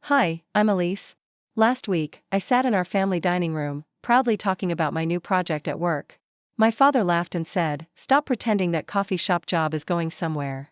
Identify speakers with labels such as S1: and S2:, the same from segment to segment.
S1: Hi, I'm Elise. Last week, I sat in our family dining room, proudly talking about my new project at work. My father laughed and said, "Stop pretending that coffee shop job is going somewhere."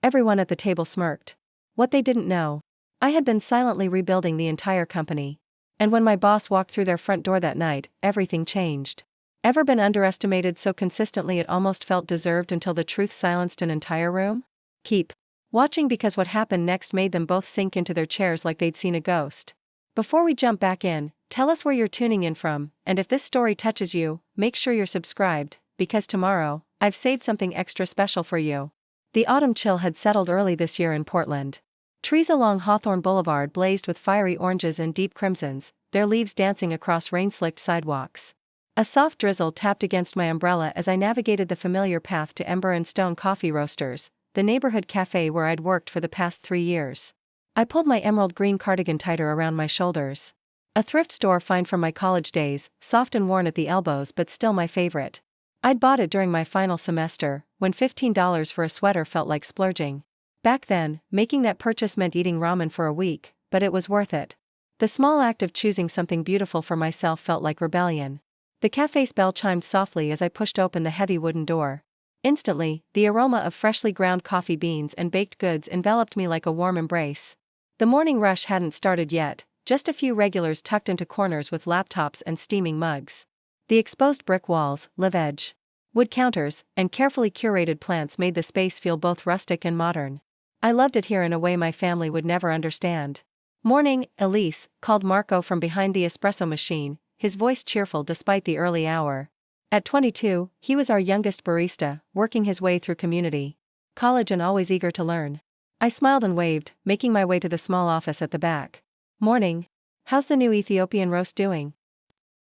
S1: Everyone at the table smirked. What they didn't know. I had been silently rebuilding the entire company. And when my boss walked through their front door that night, everything changed. Ever been underestimated so consistently it almost felt deserved until the truth silenced an entire room? Keep watching, because what happened next made them both sink into their chairs like they'd seen a ghost. Before we jump back in, tell us where you're tuning in from, and if this story touches you, make sure you're subscribed, because tomorrow, I've saved something extra special for you. The autumn chill had settled early this year in Portland. Trees along Hawthorne Boulevard blazed with fiery oranges and deep crimsons, their leaves dancing across rain-slicked sidewalks. A soft drizzle tapped against my umbrella as I navigated the familiar path to Ember Stone Coffee Roasters, the neighborhood café where I'd worked for the past 3 years. I pulled my emerald green cardigan tighter around my shoulders. A thrift store find from my college days, soft and worn at the elbows but still my favorite. I'd bought it during my final semester, when $15 for a sweater felt like splurging. Back then, making that purchase meant eating ramen for a week, but it was worth it. The small act of choosing something beautiful for myself felt like rebellion. The cafe's bell chimed softly as I pushed open the heavy wooden door. Instantly, the aroma of freshly ground coffee beans and baked goods enveloped me like a warm embrace. The morning rush hadn't started yet, just a few regulars tucked into corners with laptops and steaming mugs. The exposed brick walls, live-edge wood counters, and carefully curated plants made the space feel both rustic and modern. I loved it here in a way my family would never understand. "Morning, Elise," called Marco from behind the espresso machine, his voice cheerful despite the early hour. At 22, he was our youngest barista, working his way through community college and always eager to learn. I smiled and waved, making my way to the small office at the back. "Morning. How's the new Ethiopian roast doing?"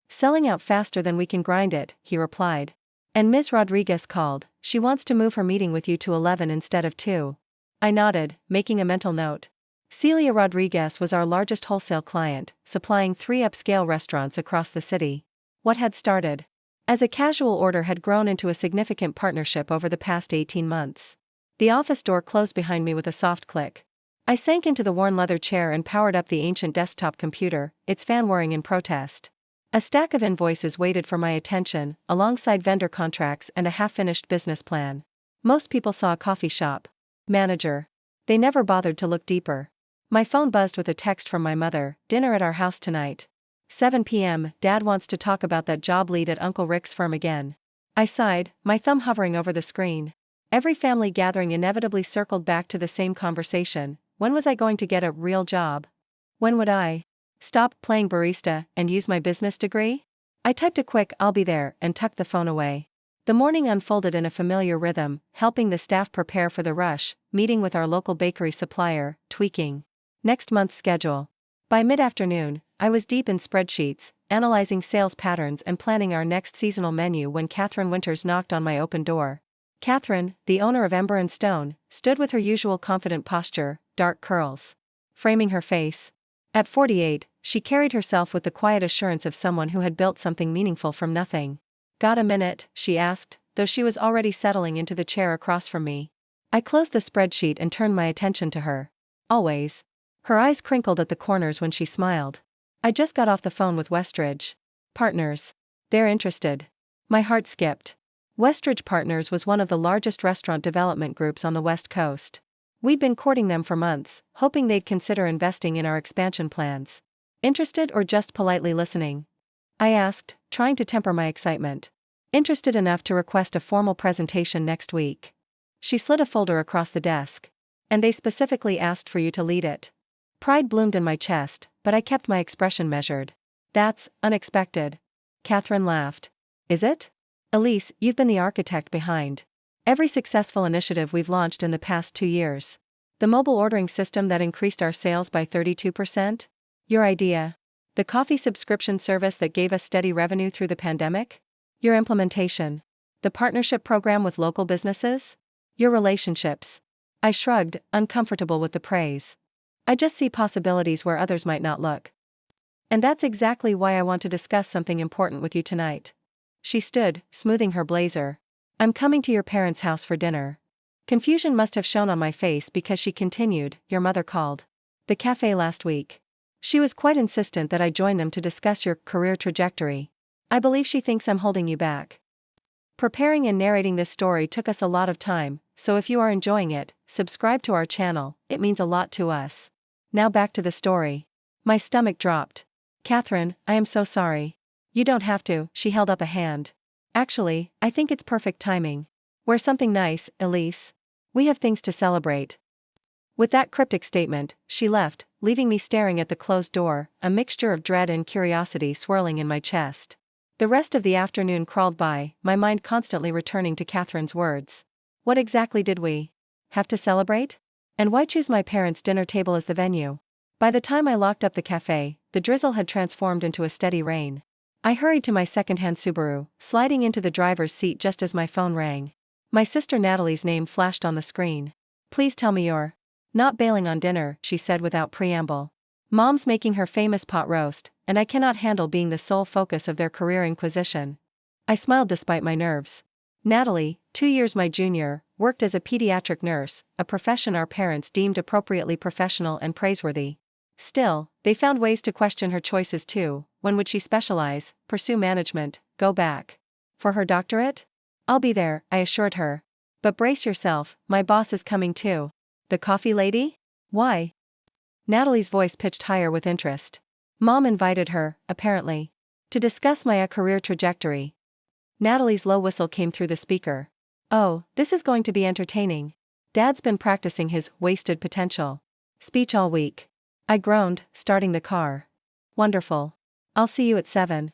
S1: "Selling out faster than we can grind it," he replied. "And Ms. Rodriguez called, she wants to move her meeting with you to 11 instead of 2. I nodded, making a mental note. Celia Rodriguez was our largest wholesale client, supplying 3 upscale restaurants across the city. What had started as a casual order had grown into a significant partnership over the past 18 months. The office door closed behind me with a soft click. I sank into the worn leather chair and powered up the ancient desktop computer, its fan whirring in protest. A stack of invoices waited for my attention, alongside vendor contracts and a half-finished business plan. Most people saw a coffee shop manager. They never bothered to look deeper. My phone buzzed with a text from my mother, "Dinner at our house tonight. 7 p.m, Dad wants to talk about that job lead at Uncle Rick's firm again." I sighed, my thumb hovering over the screen. Every family gathering inevitably circled back to the same conversation. When was I going to get a real job? When would I stop playing barista and use my business degree? I typed a quick "I'll be there" and tucked the phone away. The morning unfolded in a familiar rhythm, helping the staff prepare for the rush, meeting with our local bakery supplier, tweaking next month's schedule. By mid-afternoon, I was deep in spreadsheets, analyzing sales patterns and planning our next seasonal menu when Catherine Winters knocked on my open door. Catherine, the owner of Ember Stone, stood with her usual confident posture, dark curls framing her face. At 48, she carried herself with the quiet assurance of someone who had built something meaningful from nothing. "Got a minute?" she asked, though she was already settling into the chair across from me. I closed the spreadsheet and turned my attention to her. "Always." Her eyes crinkled at the corners when she smiled. "I just got off the phone with Westridge Partners. They're interested." My heart skipped. Westridge Partners was one of the largest restaurant development groups on the West Coast. We'd been courting them for months, hoping they'd consider investing in our expansion plans. "Interested or just politely listening?" I asked, trying to temper my excitement. "Interested enough to request a formal presentation next week." She slid a folder across the desk. "And they specifically asked for you to lead it." Pride bloomed in my chest, but I kept my expression measured. "That's unexpected." Catherine laughed. "Is it? Elise, you've been the architect behind every successful initiative we've launched in the past 2 years. The mobile ordering system that increased our sales by 32%? Your idea. The coffee subscription service that gave us steady revenue through the pandemic? Your implementation. The partnership program with local businesses? Your relationships." I shrugged, uncomfortable with the praise. "I just see possibilities where others might not look. And that's exactly why I want to discuss something important with you tonight." She stood, smoothing her blazer. "I'm coming to your parents' house for dinner." Confusion must have shown on my face because she continued, "Your mother called the cafe last week. She was quite insistent that I join them to discuss your career trajectory. I believe she thinks I'm holding you back. Preparing and narrating this story took us a lot of time, so if you are enjoying it, subscribe to our channel, it means a lot to us. Now back to the story. My stomach dropped. Catherine, I am so sorry. You don't have to, she held up a hand. Actually, I think it's perfect timing. Wear something nice, Elise. We have things to celebrate. With that cryptic statement, she left, leaving me staring at the closed door, a mixture of dread and curiosity swirling in my chest. The rest of the afternoon crawled by, my mind constantly returning to Catherine's words. What exactly did we have to celebrate? And why choose my parents' dinner table as the venue? By the time I locked up the café, the drizzle had transformed into a steady rain. I hurried to my second-hand Subaru, sliding into the driver's seat just as my phone rang. My sister Natalie's name flashed on the screen. Please tell me you're not bailing on dinner, she said without preamble. Mom's making her famous pot roast, and I cannot handle being the sole focus of their career inquisition. I smiled despite my nerves. Natalie, 2 years my junior, worked as a pediatric nurse, a profession our parents deemed appropriately professional and praiseworthy. Still, they found ways to question her choices too. When would she specialize, pursue management, go back for her doctorate? I'll be there, I assured her. But brace yourself, my boss is coming too. The coffee lady? Why? Natalie's voice pitched higher with interest. Mom invited her, apparently, to discuss my career trajectory. Natalie's low whistle came through the speaker. Oh, this is going to be entertaining. Dad's been practicing his wasted potential speech all week. I groaned, starting the car. Wonderful. I'll see you at 7.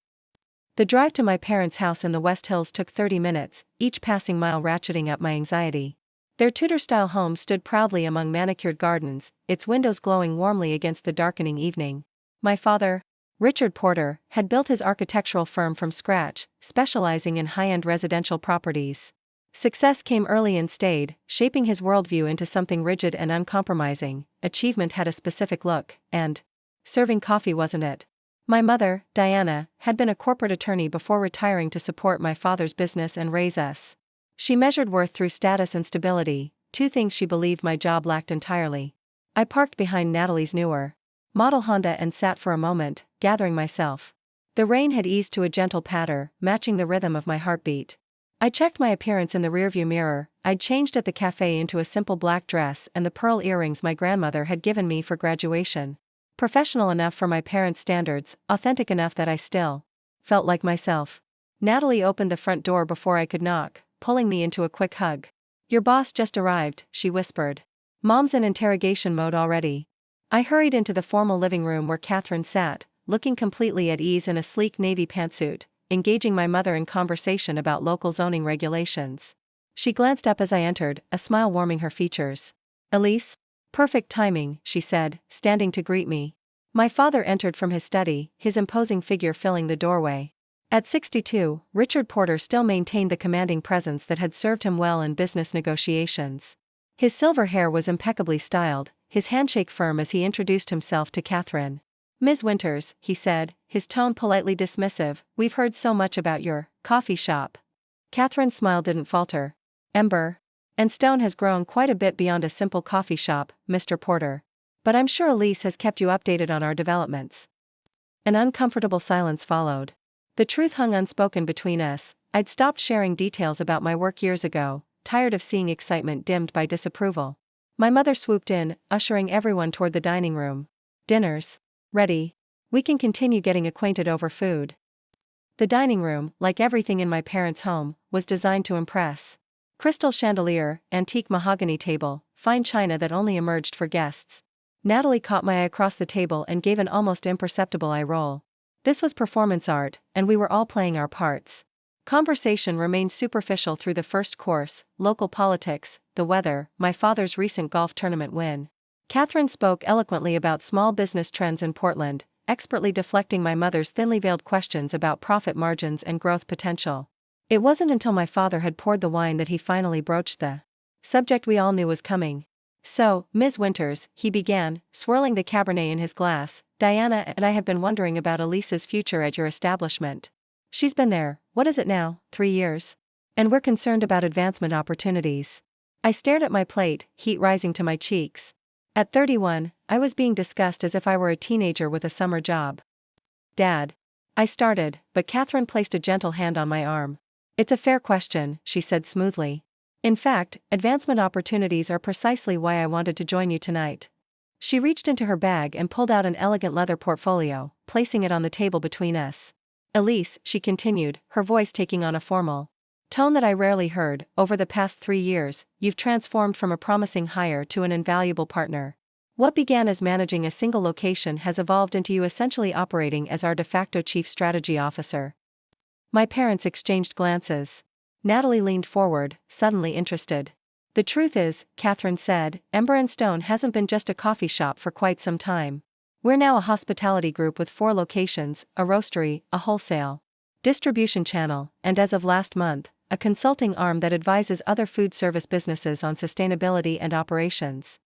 S1: The drive to my parents' house in the West Hills took 30 minutes, each passing mile ratcheting up my anxiety. Their Tudor-style home stood proudly among manicured gardens, its windows glowing warmly against the darkening evening. My father, Richard Porter, had built his architectural firm from scratch, specializing in high-end residential properties. Success came early and stayed, shaping his worldview into something rigid and uncompromising. Achievement had a specific look, and serving coffee wasn't it. My mother, Diana, had been a corporate attorney before retiring to support my father's business and raise us. She measured worth through status and stability, 2 things she believed my job lacked entirely. I parked behind Natalie's newer model Honda and sat for a moment, gathering myself. The rain had eased to a gentle patter, matching the rhythm of my heartbeat. I checked my appearance in the rearview mirror. I'd changed at the cafe into a simple black dress and the pearl earrings my grandmother had given me for graduation. Professional enough for my parents' standards, authentic enough that I still felt like myself. Natalie opened the front door before I could knock, pulling me into a quick hug. Your boss just arrived, she whispered. Mom's in interrogation mode already. I hurried into the formal living room where Catherine sat, looking completely at ease in a sleek navy pantsuit, engaging my mother in conversation about local zoning regulations. She glanced up as I entered, a smile warming her features. Elise? Perfect timing, she said, standing to greet me. My father entered from his study, his imposing figure filling the doorway. At 62, Richard Porter still maintained the commanding presence that had served him well in business negotiations. His silver hair was impeccably styled, his handshake firm as he introduced himself to Catherine. Ms. Winters, he said, his tone politely dismissive, we've heard so much about your coffee shop. Catherine's smile didn't falter. Ember Stone has grown quite a bit beyond a simple coffee shop, Mr. Porter. But I'm sure Elise has kept you updated on our developments. An uncomfortable silence followed. The truth hung unspoken between us. I'd stopped sharing details about my work years ago, tired of seeing excitement dimmed by disapproval. My mother swooped in, ushering everyone toward the dining room. Dinner's ready. We can continue getting acquainted over food. The dining room, like everything in my parents' home, was designed to impress. Crystal chandelier, antique mahogany table, fine china that only emerged for guests. Natalie caught my eye across the table and gave an almost imperceptible eye roll. This was performance art, and we were all playing our parts. Conversation remained superficial through the first course, local politics, the weather, my father's recent golf tournament win. Catherine spoke eloquently about small business trends in Portland, expertly deflecting my mother's thinly veiled questions about profit margins and growth potential. It wasn't until my father had poured the wine that he finally broached the subject we all knew was coming. So, Ms. Winters, he began, swirling the Cabernet in his glass, Diana and I have been wondering about Elise's future at your establishment. She's been there, what is it now, 3 years? And we're concerned about advancement opportunities. I stared at my plate, heat rising to my cheeks. At 31, I was being discussed as if I were a teenager with a summer job. Dad. I started, but Catherine placed a gentle hand on my arm. It's a fair question, she said smoothly. In fact, advancement opportunities are precisely why I wanted to join you tonight. She reached into her bag and pulled out an elegant leather portfolio, placing it on the table between us. Elise, she continued, her voice taking on a formal tone that I rarely heard. Over the past 3 years, you've transformed from a promising hire to an invaluable partner. What began as managing a single location has evolved into you essentially operating as our de facto chief strategy officer. My parents exchanged glances. Natalie leaned forward, suddenly interested. The truth is, Catherine said, Ember Stone hasn't been just a coffee shop for quite some time. We're now a hospitality group with 4 locations, a roastery, a wholesale distribution channel, and as of last month, a consulting arm that advises other food service businesses on sustainability and operations.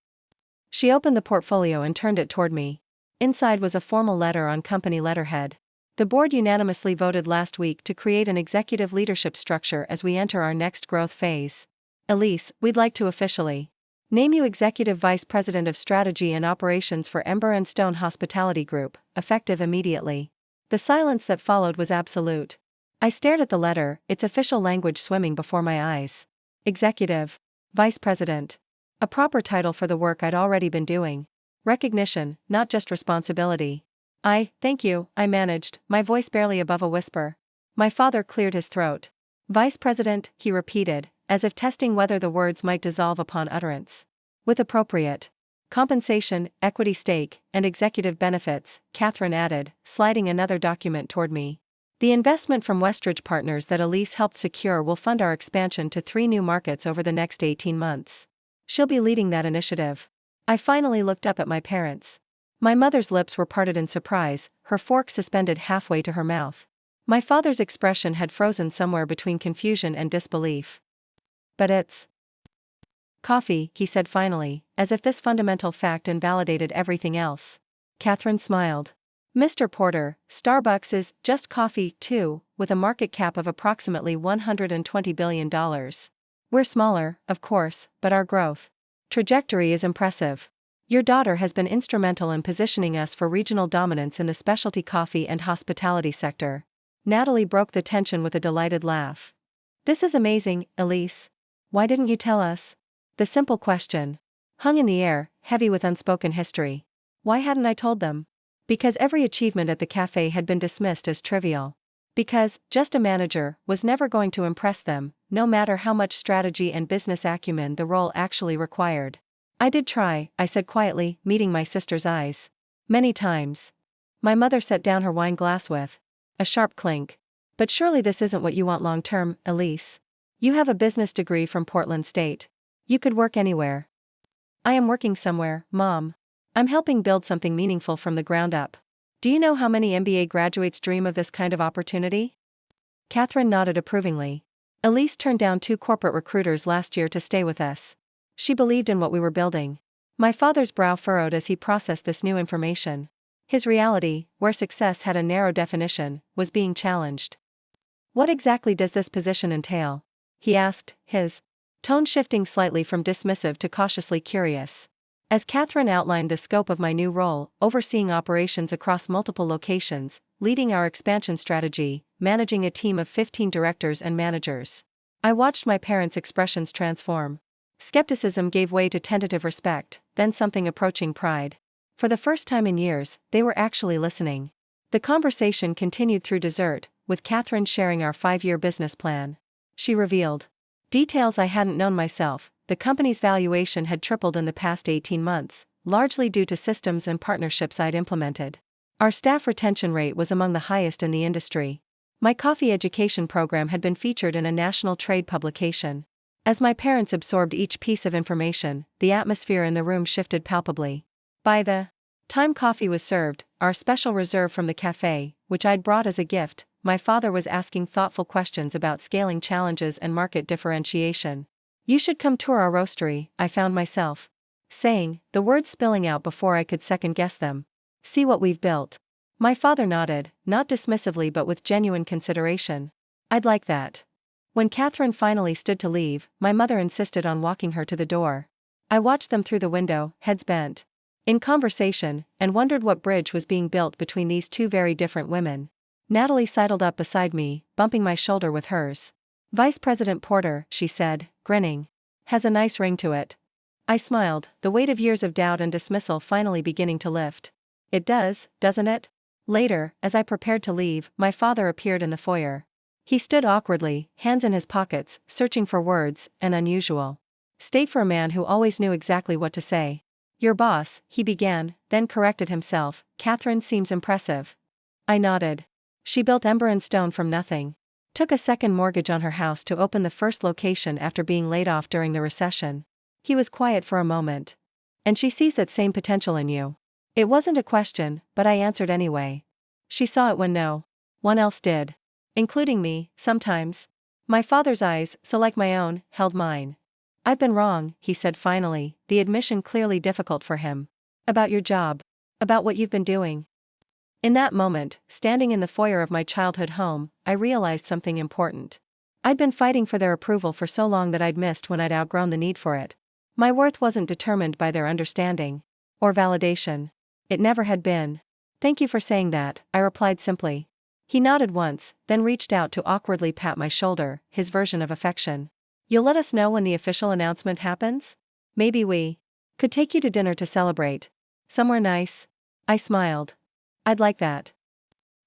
S1: She opened the portfolio and turned it toward me. Inside was a formal letter on company letterhead. The board unanimously voted last week to create an executive leadership structure as we enter our next growth phase. Elise, we'd like to officially name you Executive Vice President of Strategy and Operations for Ember Stone Hospitality Group, effective immediately. The silence that followed was absolute. I stared at the letter, its official language swimming before my eyes. Executive Vice President. A proper title for the work I'd already been doing. Recognition, not just responsibility. Thank you, I managed, my voice barely above a whisper. My father cleared his throat. Vice President, he repeated, as if testing whether the words might dissolve upon utterance. With appropriate compensation, equity stake, and executive benefits, Catherine added, sliding another document toward me. The investment from Westridge Partners that Elise helped secure will fund our expansion to 3 new markets over the next 18 months. She'll be leading that initiative. I finally looked up at my parents. My mother's lips were parted in surprise, her fork suspended halfway to her mouth. My father's expression had frozen somewhere between confusion and disbelief. But it's coffee, he said finally, as if this fundamental fact invalidated everything else. Catherine smiled. Mr. Porter, Starbucks is just coffee, too, with a market cap of approximately $120 billion. We're smaller, of course, but our growth trajectory is impressive. Your daughter has been instrumental in positioning us for regional dominance in the specialty coffee and hospitality sector. Natalie broke the tension with a delighted laugh. This is amazing, Elise. Why didn't you tell us? The simple question hung in the air, heavy with unspoken history. Why hadn't I told them? Because every achievement at the café had been dismissed as trivial. Because, just a manager, was never going to impress them, no matter how much strategy and business acumen the role actually required. I did try, I said quietly, meeting my sister's eyes. Many times. My mother set down her wine glass with a sharp clink. But surely this isn't what you want long-term, Elise. You have a business degree from Portland State. You could work anywhere. I am working somewhere, Mom. I'm helping build something meaningful from the ground up. Do you know how many MBA graduates dream of this kind of opportunity? Catherine nodded approvingly. Elise turned down 2 corporate recruiters last year to stay with us. She believed in what we were building. My father's brow furrowed as he processed this new information. His reality, where success had a narrow definition, was being challenged. What exactly does this position entail? He asked, his tone shifting slightly from dismissive to cautiously curious. As Catherine outlined the scope of my new role, overseeing operations across multiple locations, leading our expansion strategy, managing a team of 15 directors and managers. I watched my parents' expressions transform. Skepticism gave way to tentative respect, then something approaching pride. For the first time in years, they were actually listening. The conversation continued through dessert, with Catherine sharing our 5-year business plan. She revealed details I hadn't known myself. The company's valuation had tripled in the past 18 months, largely due to systems and partnerships I'd implemented. Our staff retention rate was among the highest in the industry. My coffee education program had been featured in a national trade publication. As my parents absorbed each piece of information, the atmosphere in the room shifted palpably. By the time coffee was served, our special reserve from the café, which I'd brought as a gift, my father was asking thoughtful questions about scaling challenges and market differentiation. You should come tour our roastery, I found myself saying, the words spilling out before I could second-guess them. See what we've built. My father nodded, not dismissively but with genuine consideration. I'd like that. When Catherine finally stood to leave, my mother insisted on walking her to the door. I watched them through the window, heads bent, in conversation, and wondered what bridge was being built between these two very different women. Natalie sidled up beside me, bumping my shoulder with hers. "Vice President Porter," she said, grinning. "Has a nice ring to it." I smiled, the weight of years of doubt and dismissal finally beginning to lift. "It does, doesn't it?" Later, as I prepared to leave, my father appeared in the foyer. He stood awkwardly, hands in his pockets, searching for words, an unusual state for a man who always knew exactly what to say. "Your boss," he began, then corrected himself. "Catherine seems impressive." I nodded. "She built Ember Stone from nothing. Took a second mortgage on her house to open the first location after being laid off during the recession." He was quiet for a moment. "And she sees that same potential in you." It wasn't a question, but I answered anyway. "She saw it when no one else did. Including me, sometimes." My father's eyes, so like my own, held mine. "I've been wrong," he said finally, the admission clearly difficult for him. "About your job. About what you've been doing." In that moment, standing in the foyer of my childhood home, I realized something important. I'd been fighting for their approval for so long that I'd missed when I'd outgrown the need for it. My worth wasn't determined by their understanding or validation. It never had been. "Thank you for saying that," I replied simply. He nodded once, then reached out to awkwardly pat my shoulder, his version of affection. "You'll let us know when the official announcement happens? Maybe we could take you to dinner to celebrate. Somewhere nice?" I smiled. "I'd like that."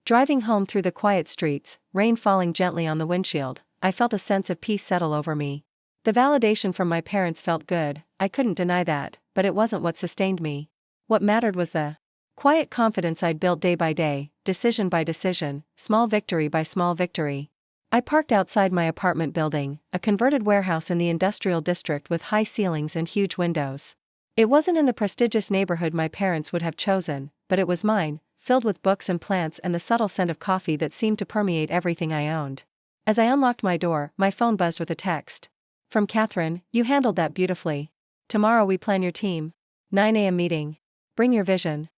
S1: Driving home through the quiet streets, rain falling gently on the windshield, I felt a sense of peace settle over me. The validation from my parents felt good, I couldn't deny that, but it wasn't what sustained me. What mattered was the quiet confidence I'd built day by day, decision by decision, small victory by small victory. I parked outside my apartment building, a converted warehouse in the industrial district with high ceilings and huge windows. It wasn't in the prestigious neighborhood my parents would have chosen, but it was mine, filled with books and plants and the subtle scent of coffee that seemed to permeate everything I owned. As I unlocked my door, my phone buzzed with a text. From Catherine. "You handled that beautifully. Tomorrow we plan your team. 9 a.m. meeting. Bring your vision."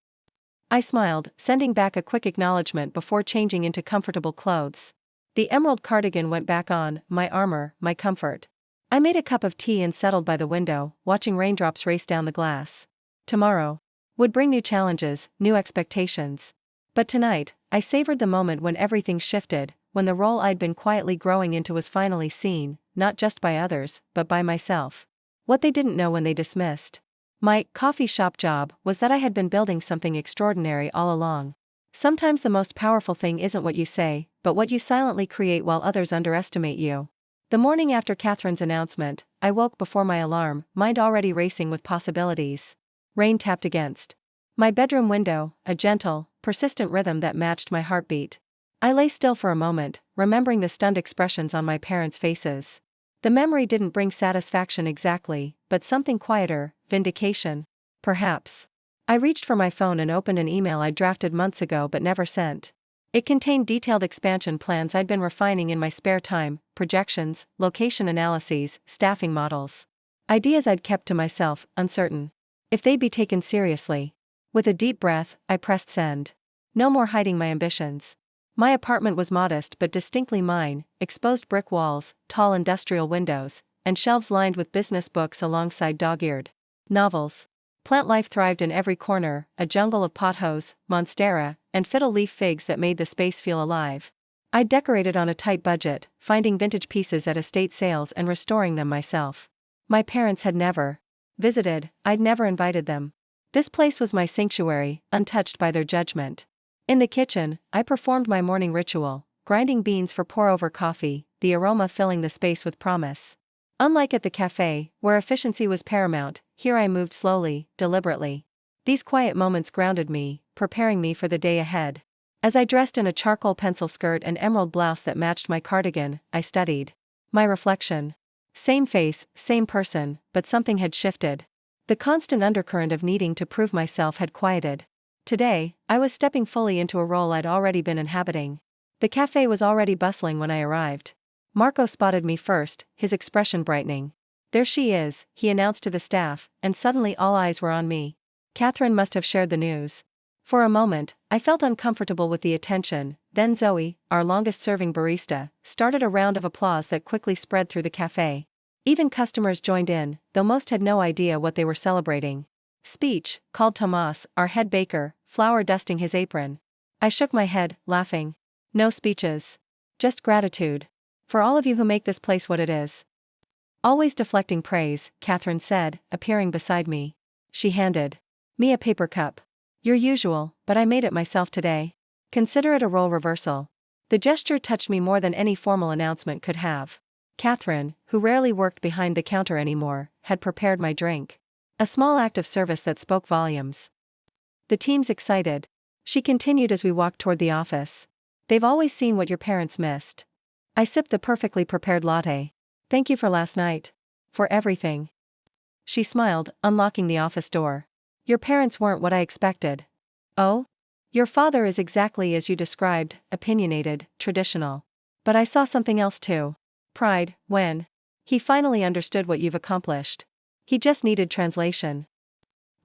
S1: I smiled, sending back a quick acknowledgement before changing into comfortable clothes. The emerald cardigan went back on, my armor, my comfort. I made a cup of tea and settled by the window, watching raindrops race down the glass. Tomorrow would bring new challenges, new expectations. But tonight, I savored the moment when everything shifted, when the role I'd been quietly growing into was finally seen, not just by others, but by myself. What they didn't know when they dismissed my coffee shop job was that I had been building something extraordinary all along. Sometimes the most powerful thing isn't what you say, but what you silently create while others underestimate you. The morning after Catherine's announcement, I woke before my alarm, mind already racing with possibilities. Rain tapped against my bedroom window, a gentle, persistent rhythm that matched my heartbeat. I lay still for a moment, remembering the stunned expressions on my parents' faces. The memory didn't bring satisfaction exactly, but something quieter, vindication. Perhaps. I reached for my phone and opened an email I'd drafted months ago but never sent. It contained detailed expansion plans I'd been refining in my spare time, projections, location analyses, staffing models. Ideas I'd kept to myself, uncertain if they'd be taken seriously. With a deep breath, I pressed send. No more hiding my ambitions. My apartment was modest but distinctly mine, exposed brick walls, tall industrial windows, and shelves lined with business books alongside dog-eared novels. Plant life thrived in every corner, a jungle of pothos, monstera, and fiddle leaf figs that made the space feel alive. I decorated on a tight budget, finding vintage pieces at estate sales and restoring them myself. My parents had never visited, I'd never invited them. This place was my sanctuary, untouched by their judgment. In the kitchen, I performed my morning ritual, grinding beans for pour-over coffee, the aroma filling the space with promise. Unlike at the café, where efficiency was paramount, here I moved slowly, deliberately. These quiet moments grounded me, preparing me for the day ahead. As I dressed in a charcoal pencil skirt and emerald blouse that matched my cardigan, I studied my reflection. Same face, same person, but something had shifted. The constant undercurrent of needing to prove myself had quieted. Today, I was stepping fully into a role I'd already been inhabiting. The café was already bustling when I arrived. Marco spotted me first, his expression brightening. "There she is," he announced to the staff, and suddenly all eyes were on me. Catherine must have shared the news. For a moment, I felt uncomfortable with the attention, then Zoe, our longest-serving barista, started a round of applause that quickly spread through the café. Even customers joined in, though most had no idea what they were celebrating. Speech, called Tomas, our head baker, flour dusting his apron. I shook my head, laughing. No speeches. Just gratitude. For all of you who make this place what it is. Always deflecting praise, Catherine said, appearing beside me. She handed me a paper cup. Your usual, but I made it myself today. Consider it a role reversal. The gesture touched me more than any formal announcement could have. Catherine, who rarely worked behind the counter anymore, had prepared my drink. A small act of service that spoke volumes. The team's excited. She continued as we walked toward the office. They've always seen what your parents missed. I sipped the perfectly prepared latte. Thank you for last night. For everything. She smiled, unlocking the office door. Your parents weren't what I expected. Oh? Your father is exactly as you described, opinionated, traditional. But I saw something else too. Pride, when he finally understood what you've accomplished. He just needed translation.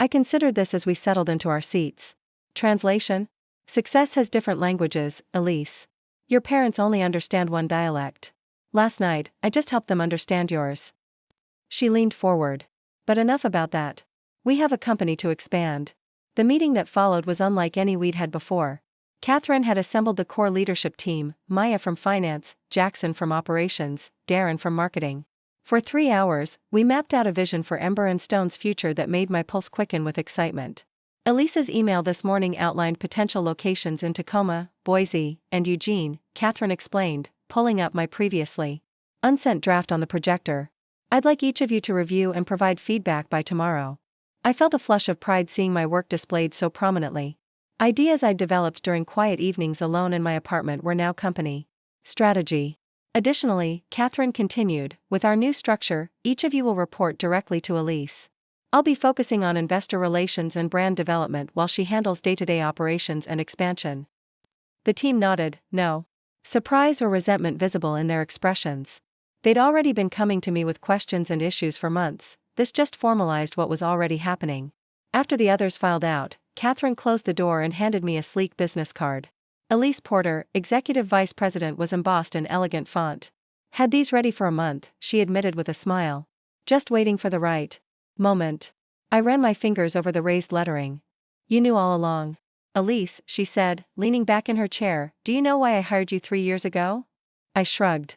S1: I considered this as we settled into our seats. Translation? Success has different languages, Elise. Your parents only understand one dialect. Last night, I just helped them understand yours. She leaned forward. But enough about that. We have a company to expand. The meeting that followed was unlike any we'd had before. Catherine had assembled the core leadership team, Maya from finance, Jackson from operations, Darren from marketing. For 3 hours, we mapped out a vision for Ember and Stone's future that made my pulse quicken with excitement. Elise's email this morning outlined potential locations in Tacoma, Boise, and Eugene, Catherine explained, pulling up my previously unsent draft on the projector. I'd like each of you to review and provide feedback by tomorrow. I felt a flush of pride seeing my work displayed so prominently. Ideas I'd developed during quiet evenings alone in my apartment were now company strategy. Additionally, Catherine continued, with our new structure, each of you will report directly to Elise. I'll be focusing on investor relations and brand development while she handles day-to-day operations and expansion. The team nodded, no surprise or resentment visible in their expressions. They'd already been coming to me with questions and issues for months. This just formalized what was already happening. After the others filed out, Catherine closed the door and handed me a sleek business card. Elise Porter, Executive Vice President, was embossed in elegant font. Had these ready for a month, she admitted with a smile. Just waiting for the right moment. I ran my fingers over the raised lettering. You knew all along. Elise, she said, leaning back in her chair, do you know why I hired you 3 years ago? I shrugged.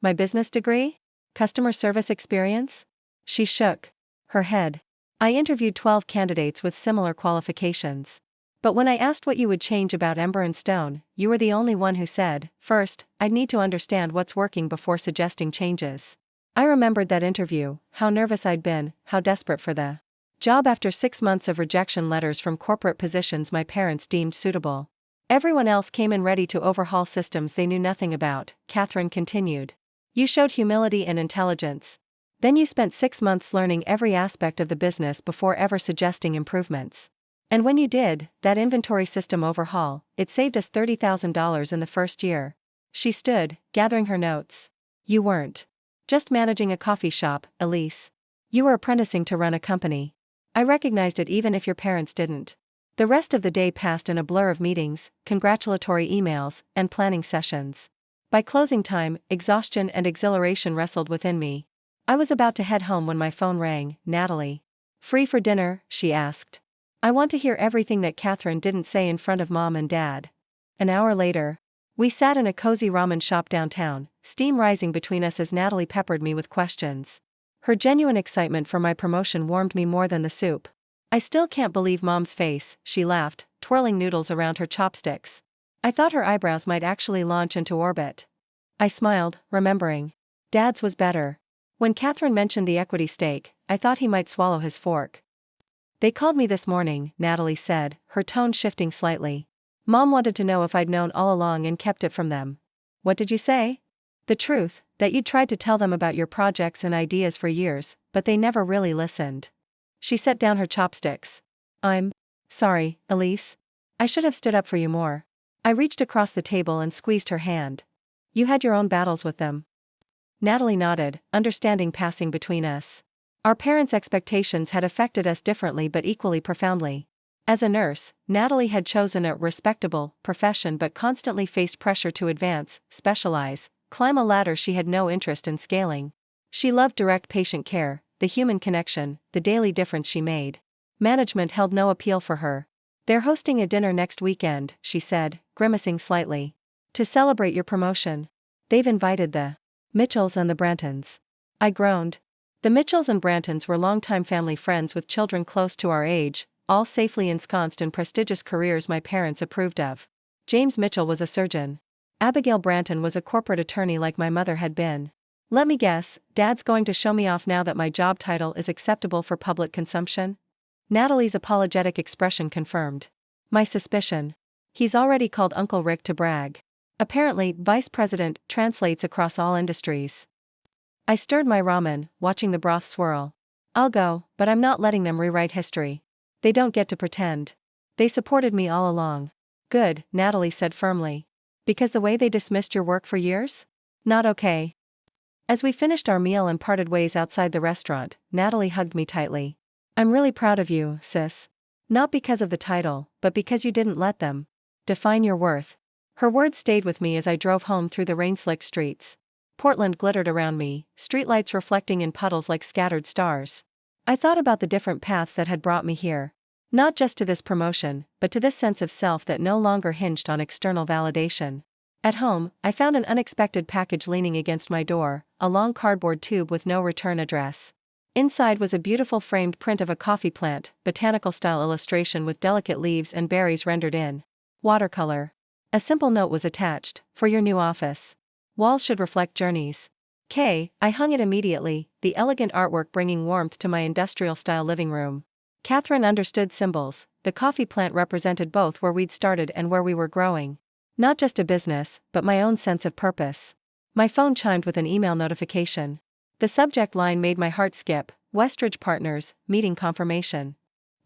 S1: My business degree? Customer service experience? She shook her head. I interviewed 12 candidates with similar qualifications. But when I asked what you would change about Ember and Stone, you were the only one who said, first, I'd need to understand what's working before suggesting changes. I remembered that interview, how nervous I'd been, how desperate for the job after 6 months of rejection letters from corporate positions my parents deemed suitable. Everyone else came in ready to overhaul systems they knew nothing about, Catherine continued. You showed humility and intelligence. Then you spent 6 months learning every aspect of the business before ever suggesting improvements. And when you did, that inventory system overhaul, it saved us $30,000 in the first year. She stood, gathering her notes. You weren't just managing a coffee shop, Elise. You were apprenticing to run a company. I recognized it even if your parents didn't. The rest of the day passed in a blur of meetings, congratulatory emails, and planning sessions. By closing time, exhaustion and exhilaration wrestled within me. I was about to head home when my phone rang. Natalie. Free for dinner? She asked. I want to hear everything that Catherine didn't say in front of Mom and Dad. An hour later, we sat in a cozy ramen shop downtown, steam rising between us as Natalie peppered me with questions. Her genuine excitement for my promotion warmed me more than the soup. I still can't believe Mom's face, she laughed, twirling noodles around her chopsticks. I thought her eyebrows might actually launch into orbit. I smiled, remembering. Dad's was better. When Catherine mentioned the equity stake, I thought he might swallow his fork. They called me this morning, Natalie said, her tone shifting slightly. Mom wanted to know if I'd known all along and kept it from them. What did you say? The truth, that you'd tried to tell them about your projects and ideas for years, but they never really listened. She set down her chopsticks. I'm sorry, Elise. I should have stood up for you more. I reached across the table and squeezed her hand. You had your own battles with them. Natalie nodded, understanding passing between us. Our parents' expectations had affected us differently but equally profoundly. As a nurse, Natalie had chosen a respectable profession but constantly faced pressure to advance, specialize, climb a ladder she had no interest in scaling. She loved direct patient care, the human connection, the daily difference she made. Management held no appeal for her. They're hosting a dinner next weekend, she said, grimacing slightly. To celebrate your promotion. They've invited the Mitchells and the Brantons. I groaned. The Mitchells and Brantons were longtime family friends with children close to our age, all safely ensconced in prestigious careers my parents approved of. James Mitchell was a surgeon. Abigail Branton was a corporate attorney like my mother had been. Let me guess, Dad's going to show me off now that my job title is acceptable for public consumption? Natalie's apologetic expression confirmed my suspicion. He's already called Uncle Rick to brag. Apparently, vice president translates across all industries. I stirred my ramen, watching the broth swirl. I'll go, but I'm not letting them rewrite history. They don't get to pretend. They supported me all along. Good, Natalie said firmly. Because the way they dismissed your work for years? Not okay. As we finished our meal and parted ways outside the restaurant, Natalie hugged me tightly. I'm really proud of you, sis. Not because of the title, but because you didn't let them define your worth. Her words stayed with me as I drove home through the rain-slicked streets. Portland glittered around me, streetlights reflecting in puddles like scattered stars. I thought about the different paths that had brought me here. Not just to this promotion, but to this sense of self that no longer hinged on external validation. At home, I found an unexpected package leaning against my door, a long cardboard tube with no return address. Inside was a beautiful framed print of a coffee plant, botanical-style illustration with delicate leaves and berries rendered in watercolor. A simple note was attached, for your new office. Walls should reflect journeys. I hung it immediately, the elegant artwork bringing warmth to my industrial-style living room. Catherine understood symbols. The coffee plant represented both where we'd started and where we were growing. Not just a business, but my own sense of purpose. My phone chimed with an email notification. The subject line made my heart skip. Westridge Partners, meeting confirmation.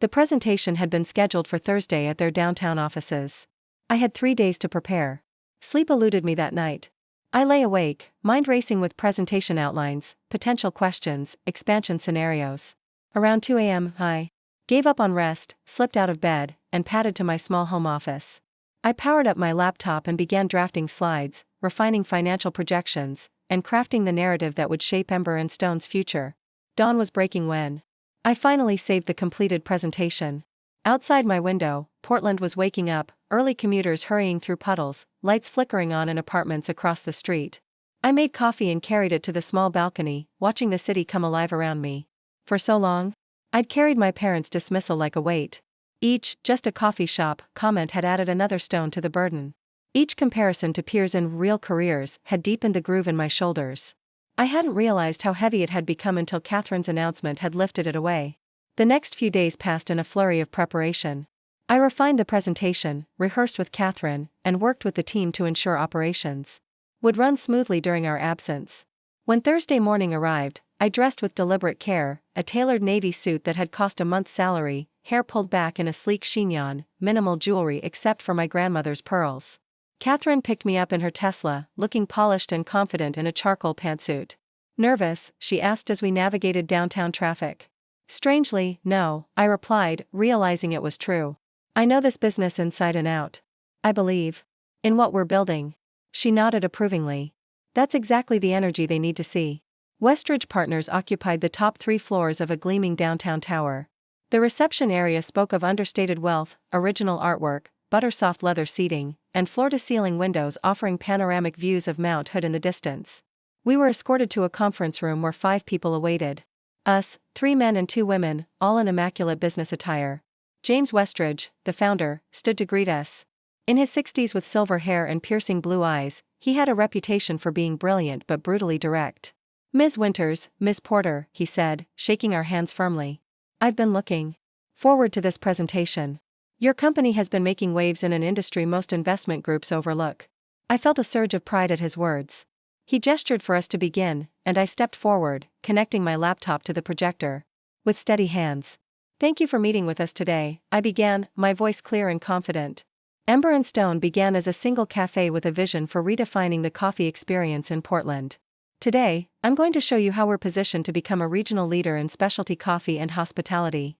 S1: The presentation had been scheduled for Thursday at their downtown offices. I had 3 days to prepare. Sleep eluded me that night. I lay awake, mind racing with presentation outlines, potential questions, expansion scenarios. Around 2 a.m., I gave up on rest, slipped out of bed, and padded to my small home office. I powered up my laptop and began drafting slides, refining financial projections, and crafting the narrative that would shape Ember Stone's future. Dawn was breaking when I finally saved the completed presentation. Outside my window, Portland was waking up, early commuters hurrying through puddles, lights flickering on in apartments across the street. I made coffee and carried it to the small balcony, watching the city come alive around me. For so long, I'd carried my parents' dismissal like a weight. Each, just a coffee shop, comment had added another stone to the burden. Each comparison to peers in real careers had deepened the groove in my shoulders. I hadn't realized how heavy it had become until Catherine's announcement had lifted it away. The next few days passed in a flurry of preparation. I refined the presentation, rehearsed with Catherine, and worked with the team to ensure operations would run smoothly during our absence. When Thursday morning arrived, I dressed with deliberate care, a tailored navy suit that had cost a month's salary, hair pulled back in a sleek chignon, minimal jewelry except for my grandmother's pearls. Catherine picked me up in her Tesla, looking polished and confident in a charcoal pantsuit. Nervous, she asked as we navigated downtown traffic. Strangely, no, I replied, realizing it was true. I know this business inside and out. I believe in what we're building. She nodded approvingly. That's exactly the energy they need to see. Westridge Partners occupied the top 3 floors of a gleaming downtown tower. The reception area spoke of understated wealth, original artwork, buttersoft leather seating, and floor-to-ceiling windows offering panoramic views of Mount Hood in the distance. We were escorted to a conference room where 5 people awaited us, 3 men and 2 women, all in immaculate business attire. James Westridge, the founder, stood to greet us. In his 60s with silver hair and piercing blue eyes, he had a reputation for being brilliant but brutally direct. Ms. Winters, Ms. Porter, he said, shaking our hands firmly. I've been looking forward to this presentation. Your company has been making waves in an industry most investment groups overlook. I felt a surge of pride at his words. He gestured for us to begin, and I stepped forward, connecting my laptop to the projector. With steady hands. Thank you for meeting with us today, I began, my voice clear and confident. Ember Stone began as a single café with a vision for redefining the coffee experience in Portland. Today, I'm going to show you how we're positioned to become a regional leader in specialty coffee and hospitality.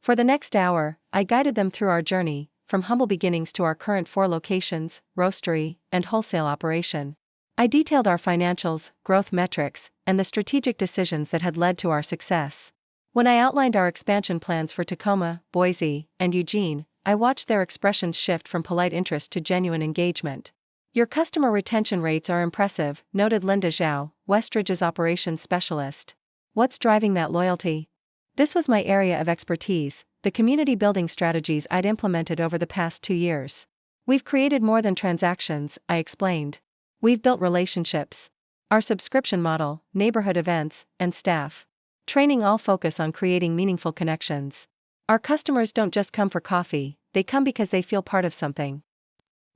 S1: For the next hour, I guided them through our journey, from humble beginnings to our current 4 locations, roastery, and wholesale operation. I detailed our financials, growth metrics, and the strategic decisions that had led to our success. When I outlined our expansion plans for Tacoma, Boise, and Eugene, I watched their expressions shift from polite interest to genuine engagement. Your customer retention rates are impressive, noted Linda Zhao, Westridge's operations specialist. What's driving that loyalty? This was my area of expertise, the community building strategies I'd implemented over the past 2 years. We've created more than transactions, I explained. We've built relationships. Our subscription model, neighborhood events, and staff training all focus on creating meaningful connections. Our customers don't just come for coffee, they come because they feel part of something.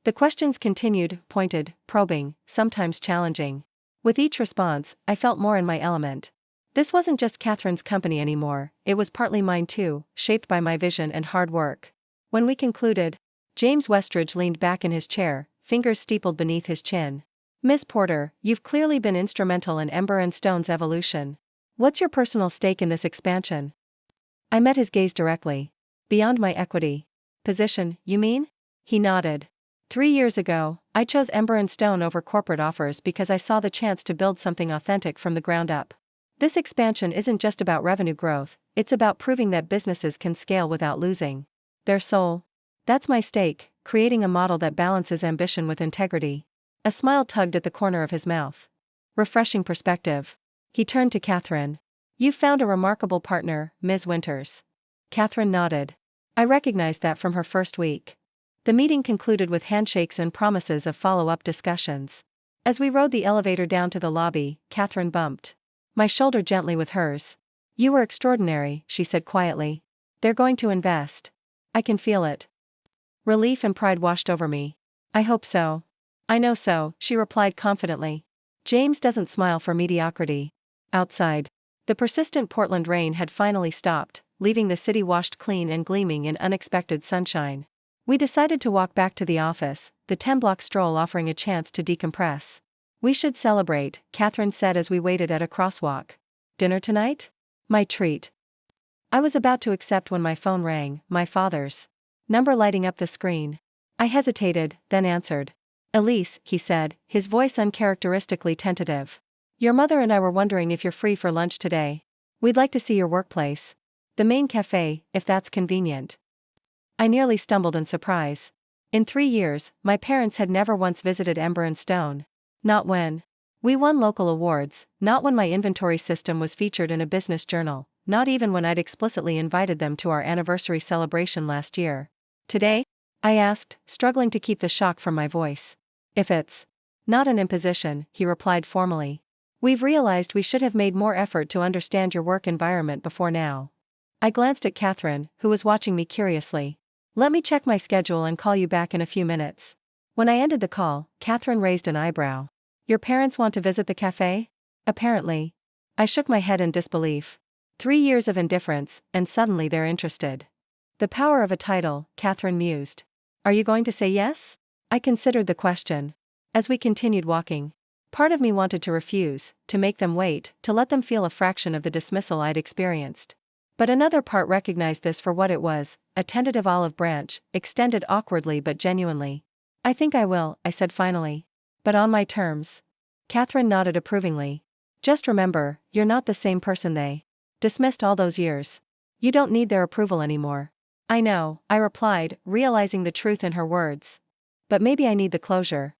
S1: The questions continued, pointed, probing, sometimes challenging. With each response, I felt more in my element. This wasn't just Catherine's company anymore, it was partly mine too, shaped by my vision and hard work. When we concluded, James Westridge leaned back in his chair, fingers steepled beneath his chin. Miss Porter, you've clearly been instrumental in Ember and Stone's evolution. What's your personal stake in this expansion? I met his gaze directly. Beyond my equity position, you mean? He nodded. 3 years ago, I chose Ember and Stone over corporate offers because I saw the chance to build something authentic from the ground up. This expansion isn't just about revenue growth, it's about proving that businesses can scale without losing their soul. That's my stake, creating a model that balances ambition with integrity. A smile tugged at the corner of his mouth. Refreshing perspective. He turned to Catherine. You've found a remarkable partner, Ms. Winters. Catherine nodded. I recognized that from her first week. The meeting concluded with handshakes and promises of follow-up discussions. As we rode the elevator down to the lobby, Catherine bumped my shoulder gently with hers. You were extraordinary, she said quietly. They're going to invest. I can feel it. Relief and pride washed over me. I hope so. I know so, she replied confidently. James doesn't smile for mediocrity. Outside, the persistent Portland rain had finally stopped, leaving the city washed clean and gleaming in unexpected sunshine. We decided to walk back to the office, the 10-block stroll offering a chance to decompress. We should celebrate, Catherine said as we waited at a crosswalk. Dinner tonight? My treat. I was about to accept when my phone rang, my father's number lighting up the screen. I hesitated, then answered. Elise, he said, his voice uncharacteristically tentative. Your mother and I were wondering if you're free for lunch today. We'd like to see your workplace. The main café, if that's convenient. I nearly stumbled in surprise. In 3 years, my parents had never once visited Ember and Stone. Not when we won local awards, not when my inventory system was featured in a business journal, not even when I'd explicitly invited them to our anniversary celebration last year. Today? I asked, struggling to keep the shock from my voice. If it's not an imposition, he replied formally. We've realized we should have made more effort to understand your work environment before now. I glanced at Catherine, who was watching me curiously. Let me check my schedule and call you back in a few minutes. When I ended the call, Catherine raised an eyebrow. Your parents want to visit the café? Apparently. I shook my head in disbelief. 3 years of indifference, and suddenly they're interested. The power of a title, Catherine mused. Are you going to say yes? I considered the question. As we continued walking, part of me wanted to refuse, to make them wait, to let them feel a fraction of the dismissal I'd experienced. But another part recognized this for what it was, a tentative olive branch, extended awkwardly but genuinely. I think I will, I said finally. But on my terms. Catherine nodded approvingly. Just remember, you're not the same person they dismissed all those years. You don't need their approval anymore. I know, I replied, realizing the truth in her words. But maybe I need the closure.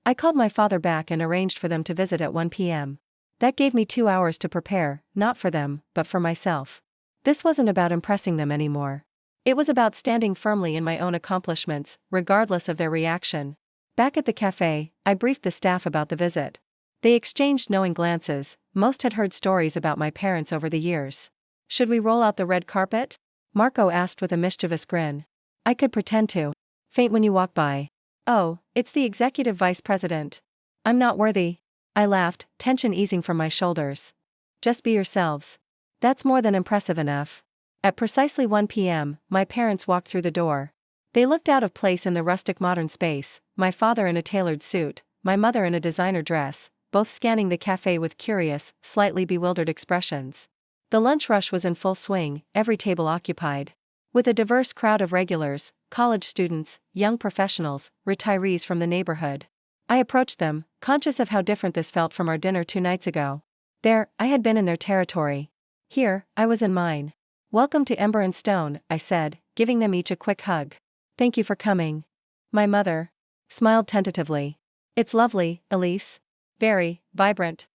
S1: I called my father back and arranged for them to visit at 1 p.m. That gave me 2 hours to prepare, not for them, but for myself. This wasn't about impressing them anymore. It was about standing firmly in my own accomplishments, regardless of their reaction. Back at the cafe, I briefed the staff about the visit. They exchanged knowing glances, most had heard stories about my parents over the years. Should we roll out the red carpet? Marco asked with a mischievous grin. I could pretend to faint when you walk by. Oh, it's the executive vice president. I'm not worthy. I laughed, tension easing from my shoulders. Just be yourselves. That's more than impressive enough. At precisely 1 p.m., my parents walked through the door. They looked out of place in the rustic modern space, my father in a tailored suit, my mother in a designer dress, both scanning the cafe with curious, slightly bewildered expressions. The lunch rush was in full swing, every table occupied. With a diverse crowd of regulars, college students, young professionals, retirees from the neighborhood. I approached them, conscious of how different this felt from our dinner 2 nights ago. There, I had been in their territory. Here, I was in mine. Welcome to Ember and Stone, I said, giving them each a quick hug. Thank you for coming. My mother smiled tentatively. It's lovely, Elise. Very vibrant.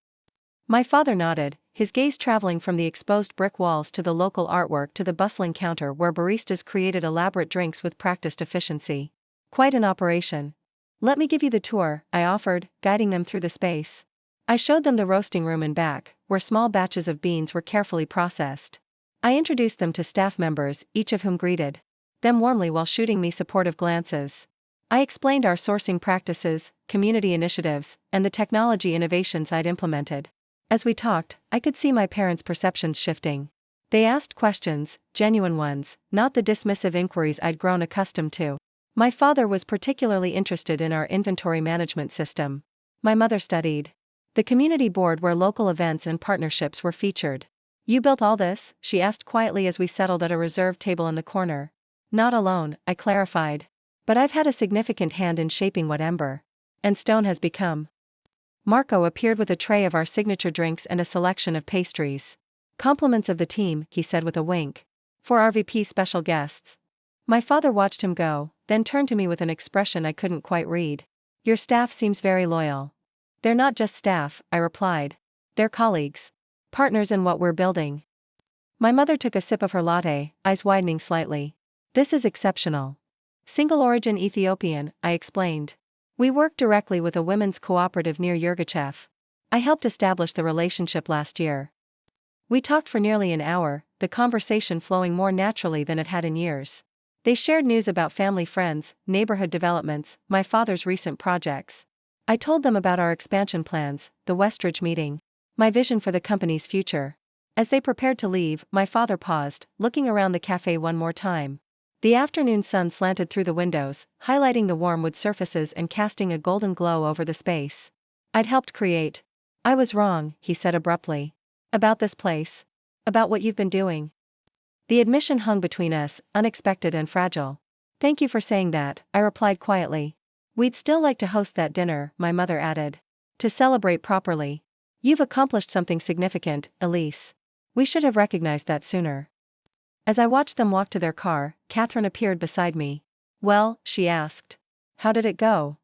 S1: My father nodded, his gaze traveling from the exposed brick walls to the local artwork to the bustling counter where baristas created elaborate drinks with practiced efficiency. Quite an operation. Let me give you the tour, I offered, guiding them through the space. I showed them the roasting room and back, where small batches of beans were carefully processed. I introduced them to staff members, each of whom greeted them warmly while shooting me supportive glances. I explained our sourcing practices, community initiatives, and the technology innovations I'd implemented. As we talked, I could see my parents' perceptions shifting. They asked questions, genuine ones, not the dismissive inquiries I'd grown accustomed to. My father was particularly interested in our inventory management system. My mother studied the community board where local events and partnerships were featured. You built all this? She asked quietly as we settled at a reserved table in the corner. Not alone, I clarified. But I've had a significant hand in shaping what Ember and Stone has become. Marco appeared with a tray of our signature drinks and a selection of pastries. Compliments of the team, he said with a wink. For our VP special guests. My father watched him go, then turned to me with an expression I couldn't quite read. Your staff seems very loyal. They're not just staff, I replied. They're colleagues. Partners in what we're building. My mother took a sip of her latte, eyes widening slightly. This is exceptional. Single origin Ethiopian, I explained. We work directly with a women's cooperative near Yirgachev. I helped establish the relationship last year. We talked for nearly an hour, the conversation flowing more naturally than it had in years. They shared news about family friends, neighborhood developments, my father's recent projects. I told them about our expansion plans, the Westridge meeting, my vision for the company's future. As they prepared to leave, my father paused, looking around the café one more time. The afternoon sun slanted through the windows, highlighting the warm wood surfaces and casting a golden glow over the space I'd helped create. I was wrong, he said abruptly. About this place. About what you've been doing. The admission hung between us, unexpected and fragile. Thank you for saying that, I replied quietly. We'd still like to host that dinner, my mother added. To celebrate properly. You've accomplished something significant, Elise. We should have recognized that sooner. As I watched them walk to their car, Catherine appeared beside me. Well, she asked. How did it go?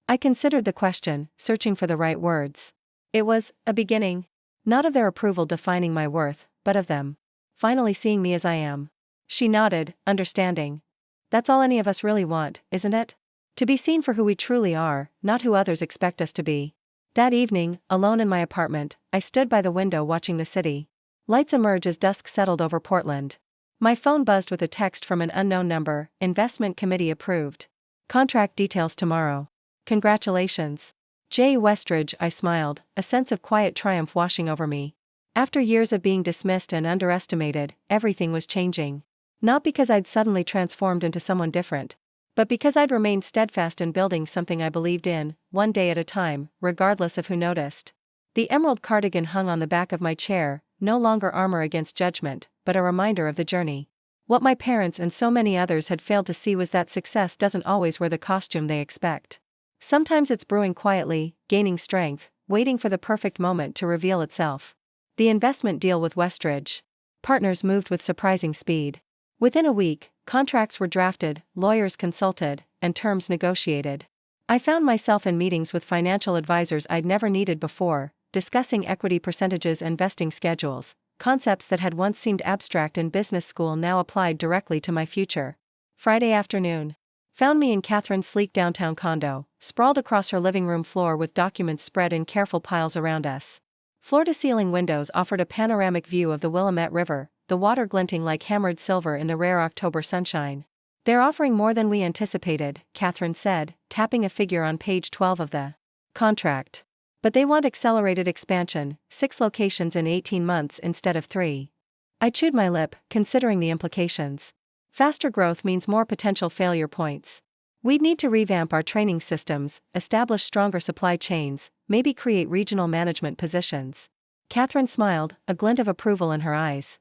S1: I considered the question, searching for the right words. It was a beginning. Not of their approval defining my worth, but of them finally seeing me as I am. She nodded, understanding. That's all any of us really want, isn't it? To be seen for who we truly are, not who others expect us to be. That evening, alone in my apartment, I stood by the window watching the city lights emerge as dusk settled over Portland. My phone buzzed with a text from an unknown number, investment committee approved. Contract details tomorrow. Congratulations. J. Westridge, I smiled, a sense of quiet triumph washing over me. After years of being dismissed and underestimated, everything was changing. Not because I'd suddenly transformed into someone different, but because I'd remained steadfast in building something I believed in, one day at a time, regardless of who noticed. The emerald cardigan hung on the back of my chair, no longer armor against judgment, but a reminder of the journey. What my parents and so many others had failed to see was that success doesn't always wear the costume they expect. Sometimes it's brewing quietly, gaining strength, waiting for the perfect moment to reveal itself. The investment deal with Westridge Partners moved with surprising speed. Within a week, contracts were drafted, lawyers consulted, and terms negotiated. I found myself in meetings with financial advisors I'd never needed before, discussing equity percentages and vesting schedules, concepts that had once seemed abstract in business school now applied directly to my future. Friday afternoon found me in Catherine's sleek downtown condo, sprawled across her living room floor with documents spread in careful piles around us. Floor-to-ceiling windows offered a panoramic view of the Willamette River, the water glinting like hammered silver in the rare October sunshine. They're offering more than we anticipated, Catherine said, tapping a figure on page 12 of the contract. But they want accelerated expansion, 6 locations in 18 months instead of 3. I chewed my lip, considering the implications. Faster growth means more potential failure points. We'd need to revamp our training systems, establish stronger supply chains, maybe create regional management positions. Catherine smiled, a glint of approval in her eyes.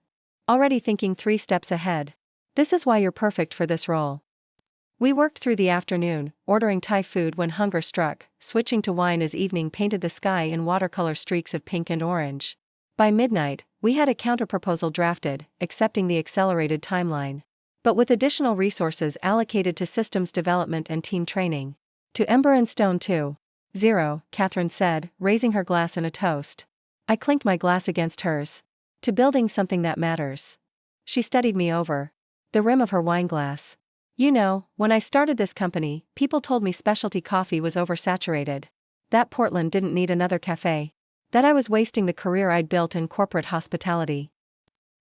S1: Already thinking 3 steps ahead. This is why you're perfect for this role. We worked through the afternoon, ordering Thai food when hunger struck, switching to wine as evening painted the sky in watercolor streaks of pink and orange. By midnight, we had a counterproposal drafted, accepting the accelerated timeline. But with additional resources allocated to systems development and team training. To Ember and Stone 2.0, Catherine said, raising her glass in a toast. I clinked my glass against hers. To building something that matters. She studied me over the rim of her wine glass. You know, when I started this company, people told me specialty coffee was oversaturated. That Portland didn't need another café. That I was wasting the career I'd built in corporate hospitality.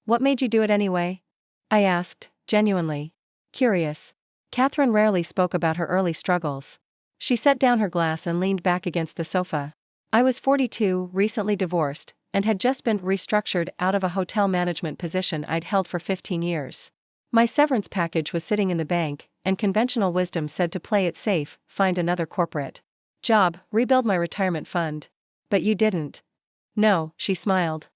S1: What made you do it anyway? I asked, genuinely curious. Catherine rarely spoke about her early struggles. She set down her glass and leaned back against the sofa. I was 42, recently divorced, and had just been restructured out of a hotel management position I'd held for 15 years. My severance package was sitting in the bank, and conventional wisdom said to play it safe, find another corporate job, rebuild my retirement fund. But you didn't. No, she smiled.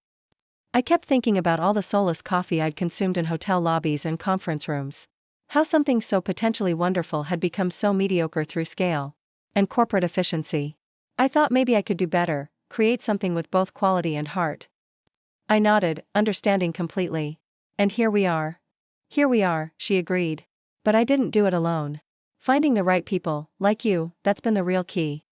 S1: I kept thinking about all the soulless coffee I'd consumed in hotel lobbies and conference rooms. How something so potentially wonderful had become so mediocre through scale and corporate efficiency. I thought maybe I could do better, create something with both quality and heart. I nodded, understanding completely. And here we are. Here we are, she agreed. But I didn't do it alone. Finding the right people, like you, that's been the real key.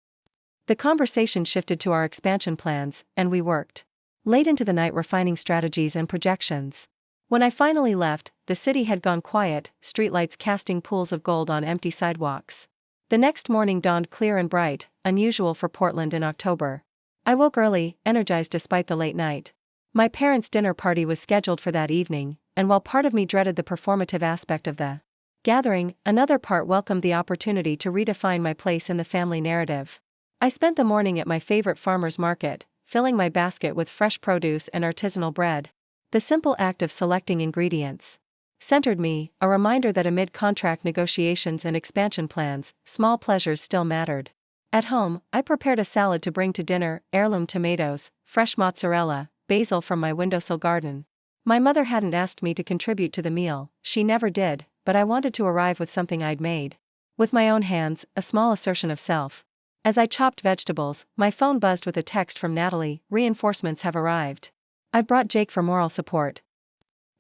S1: The conversation shifted to our expansion plans, and we worked late into the night refining strategies and projections. When I finally left, the city had gone quiet, streetlights casting pools of gold on empty sidewalks. The next morning dawned clear and bright, unusual for Portland in October. I woke early, energized despite the late night. My parents' dinner party was scheduled for that evening, and while part of me dreaded the performative aspect of the gathering, another part welcomed the opportunity to redefine my place in the family narrative. I spent the morning at my favorite farmer's market, filling my basket with fresh produce and artisanal bread. The simple act of selecting ingredients centered me, a reminder that amid contract negotiations and expansion plans, small pleasures still mattered. At home, I prepared a salad to bring to dinner, heirloom tomatoes, fresh mozzarella, basil from my windowsill garden. My mother hadn't asked me to contribute to the meal, she never did, but I wanted to arrive with something I'd made. With my own hands, a small assertion of self. As I chopped vegetables, my phone buzzed with a text from Natalie, reinforcements have arrived. I've brought Jake for moral support.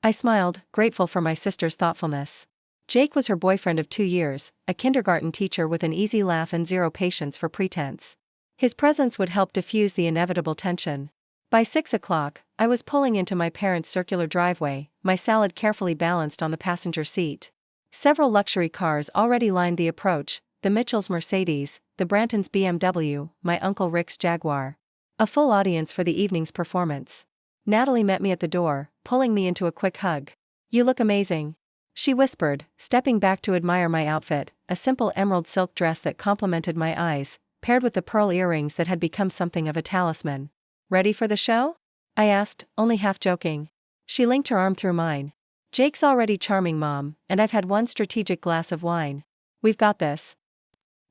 S1: I smiled, grateful for my sister's thoughtfulness. Jake was her boyfriend of 2 years, a kindergarten teacher with an easy laugh and zero patience for pretense. His presence would help diffuse the inevitable tension. By 6 o'clock, I was pulling into my parents' circular driveway, my salad carefully balanced on the passenger seat. Several luxury cars already lined the approach, the Mitchells' Mercedes, the Brantons' BMW, my Uncle Rick's Jaguar. A full audience for the evening's performance. Natalie met me at the door, pulling me into a quick hug. You look amazing, she whispered, stepping back to admire my outfit, a simple emerald silk dress that complemented my eyes, paired with the pearl earrings that had become something of a talisman. Ready for the show? I asked, only half joking. She linked her arm through mine. Jake's already charming, Mom, and I've had one strategic glass of wine. We've got this.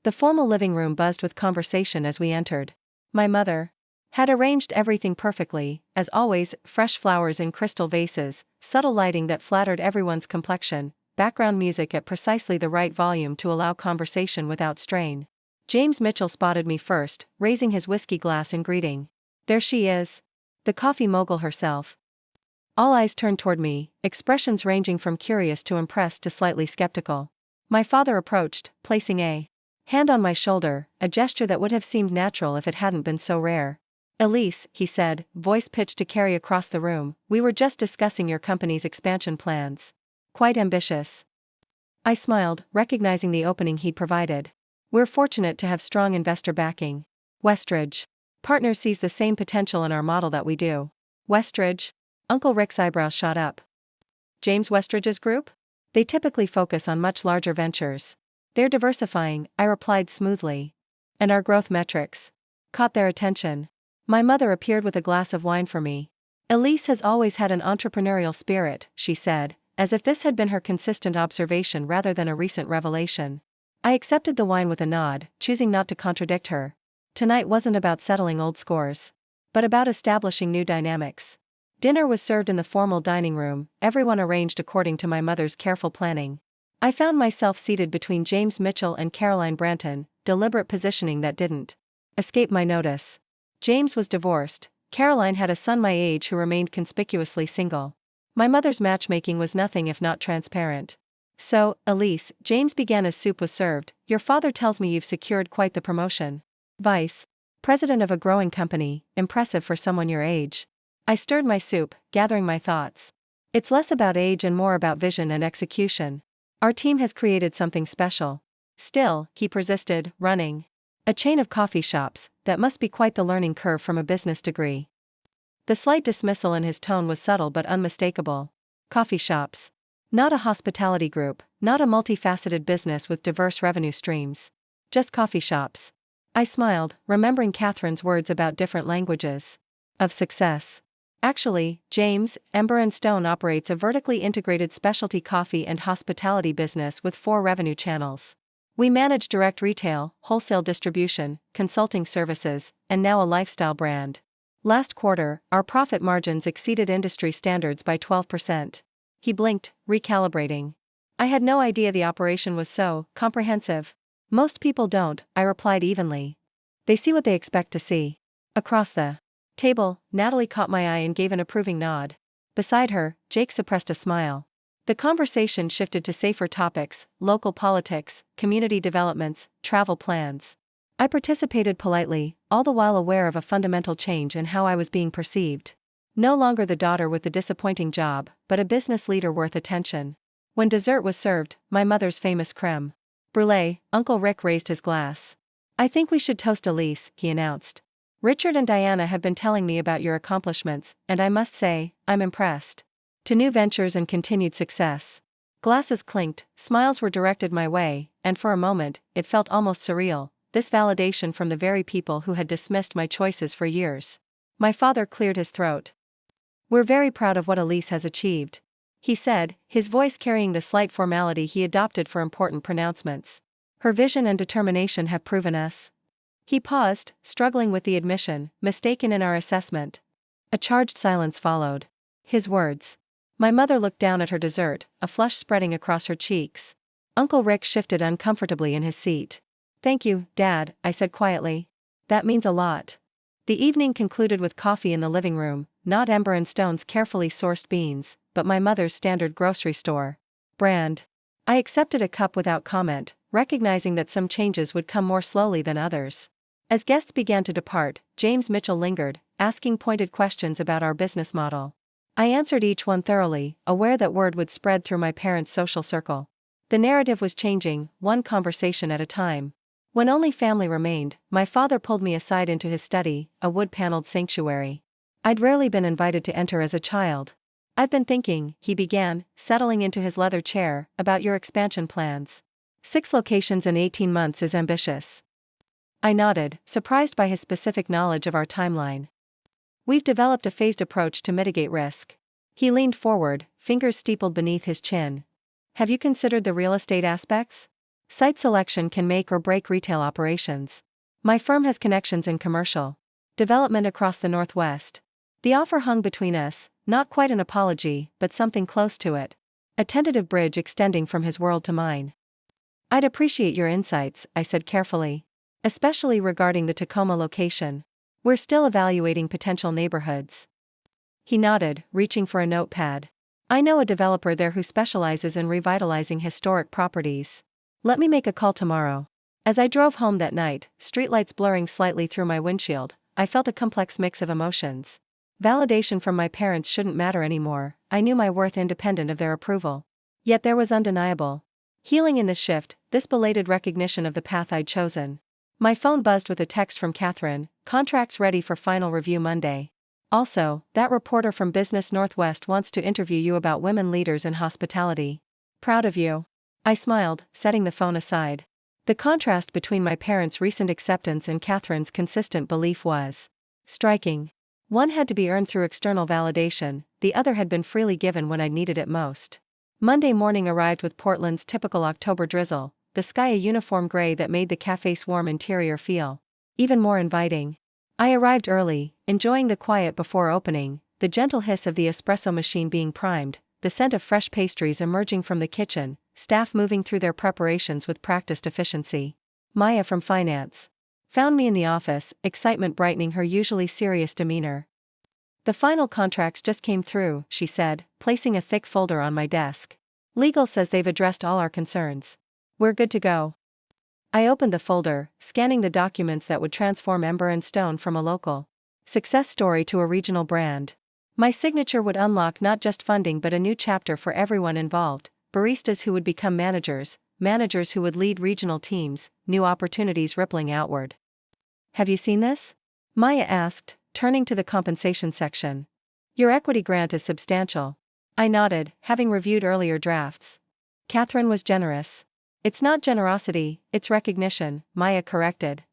S1: The formal living room buzzed with conversation as we entered. My mother had arranged everything perfectly, as always, fresh flowers in crystal vases, subtle lighting that flattered everyone's complexion, background music at precisely the right volume to allow conversation without strain. James Mitchell spotted me first, raising his whiskey glass in greeting. There she is. The coffee mogul herself. All eyes turned toward me, expressions ranging from curious to impressed to slightly skeptical. My father approached, placing a hand on my shoulder, a gesture that would have seemed natural if it hadn't been so rare. Elise, he said, voice pitched to carry across the room, we were just discussing your company's expansion plans. Quite ambitious. I smiled, recognizing the opening he'd provided. We're fortunate to have strong investor backing. Westridge Partners sees the same potential in our model that we do. Westridge? Uncle Rick's eyebrows shot up. James Westridge's group? They typically focus on much larger ventures. They're diversifying, I replied smoothly. And our growth metrics caught their attention. My mother appeared with a glass of wine for me. Elise has always had an entrepreneurial spirit, she said, as if this had been her consistent observation rather than a recent revelation. I accepted the wine with a nod, choosing not to contradict her. Tonight wasn't about settling old scores, but about establishing new dynamics. Dinner was served in the formal dining room, everyone arranged according to my mother's careful planning. I found myself seated between James Mitchell and Caroline Branton, deliberate positioning that didn't escape my notice. James was divorced, Caroline had a son my age who remained conspicuously single. My mother's matchmaking was nothing if not transparent. "So, Elise," James began as soup was served, "your father tells me you've secured quite the promotion. Vice president of a growing company, impressive for someone your age." I stirred my soup, gathering my thoughts. It's less about age and more about vision and execution. Our team has created something special. Still, he persisted, running a chain of coffee shops, that must be quite the learning curve from a business degree. The slight dismissal in his tone was subtle but unmistakable. Coffee shops. Not a hospitality group, not a multifaceted business with diverse revenue streams. Just coffee shops. I smiled, remembering Catherine's words about different languages of success. Actually, James, Ember Stone operates a vertically integrated specialty coffee and hospitality business with 4 revenue channels. We manage direct retail, wholesale distribution, consulting services, and now a lifestyle brand. Last quarter, our profit margins exceeded industry standards by 12%. He blinked, recalibrating. I had no idea the operation was so comprehensive. Most people don't, I replied evenly. They see what they expect to see. Across the table, Natalie caught my eye and gave an approving nod. Beside her, Jake suppressed a smile. The conversation shifted to safer topics, local politics, community developments, travel plans. I participated politely, all the while aware of a fundamental change in how I was being perceived. No longer the daughter with the disappointing job, but a business leader worth attention. When dessert was served, my mother's famous creme brulee, Uncle Rick raised his glass. "I think we should toast Elise," he announced. "Richard and Diana have been telling me about your accomplishments, and I must say, I'm impressed. To new ventures and continued success." Glasses clinked, smiles were directed my way, and for a moment, it felt almost surreal, this validation from the very people who had dismissed my choices for years. My father cleared his throat. "We're very proud of what Elise has achieved," he said, his voice carrying the slight formality he adopted for important pronouncements. "Her vision and determination have proven us." He paused, struggling with the admission, "mistaken in our assessment." A charged silence followed. His words. My mother looked down at her dessert, a flush spreading across her cheeks. Uncle Rick shifted uncomfortably in his seat. "Thank you, Dad," I said quietly. "That means a lot." The evening concluded with coffee in the living room, not Ember Stone's carefully sourced beans, but my mother's standard grocery store brand. I accepted a cup without comment, recognizing that some changes would come more slowly than others. As guests began to depart, James Mitchell lingered, asking pointed questions about our business model. I answered each one thoroughly, aware that word would spread through my parents' social circle. The narrative was changing, one conversation at a time. When only family remained, my father pulled me aside into his study, a wood-paneled sanctuary. I'd rarely been invited to enter as a child. "I've been thinking," he began, settling into his leather chair, "about your expansion plans. 6 locations in 18 months is ambitious." I nodded, surprised by his specific knowledge of our timeline. "We've developed a phased approach to mitigate risk." He leaned forward, fingers steepled beneath his chin. "Have you considered the real estate aspects? Site selection can make or break retail operations. My firm has connections in commercial development across the Northwest." The offer hung between us, not quite an apology, but something close to it. A tentative bridge extending from his world to mine. "I'd appreciate your insights," I said carefully. "Especially regarding the Tacoma location. We're still evaluating potential neighborhoods." He nodded, reaching for a notepad. "I know a developer there who specializes in revitalizing historic properties. Let me make a call tomorrow." As I drove home that night, streetlights blurring slightly through my windshield, I felt a complex mix of emotions. Validation from my parents shouldn't matter anymore, I knew my worth independent of their approval. Yet there was undeniable healing in this shift, this belated recognition of the path I'd chosen. My phone buzzed with a text from Catherine, "Contracts ready for final review Monday. Also, that reporter from Business Northwest wants to interview you about women leaders in hospitality. Proud of you." I smiled, setting the phone aside. The contrast between my parents' recent acceptance and Catherine's consistent belief was striking. One had to be earned through external validation, the other had been freely given when I needed it most. Monday morning arrived with Portland's typical October drizzle, the sky a uniform gray that made the café's warm interior feel even more inviting. I arrived early, enjoying the quiet before opening, the gentle hiss of the espresso machine being primed, the scent of fresh pastries emerging from the kitchen, staff moving through their preparations with practiced efficiency. Maya from finance found me in the office, excitement brightening her usually serious demeanor. "The final contracts just came through," she said, placing a thick folder on my desk. "Legal says they've addressed all our concerns. We're good to go." I opened the folder, scanning the documents that would transform Ember Stone from a local success story to a regional brand. My signature would unlock not just funding but a new chapter for everyone involved: baristas who would become managers, managers who would lead regional teams, new opportunities rippling outward. "Have you seen this?" Maya asked, turning to the compensation section. "Your equity grant is substantial." I nodded, having reviewed earlier drafts. Catherine was generous. "It's not generosity, it's recognition," Maya corrected.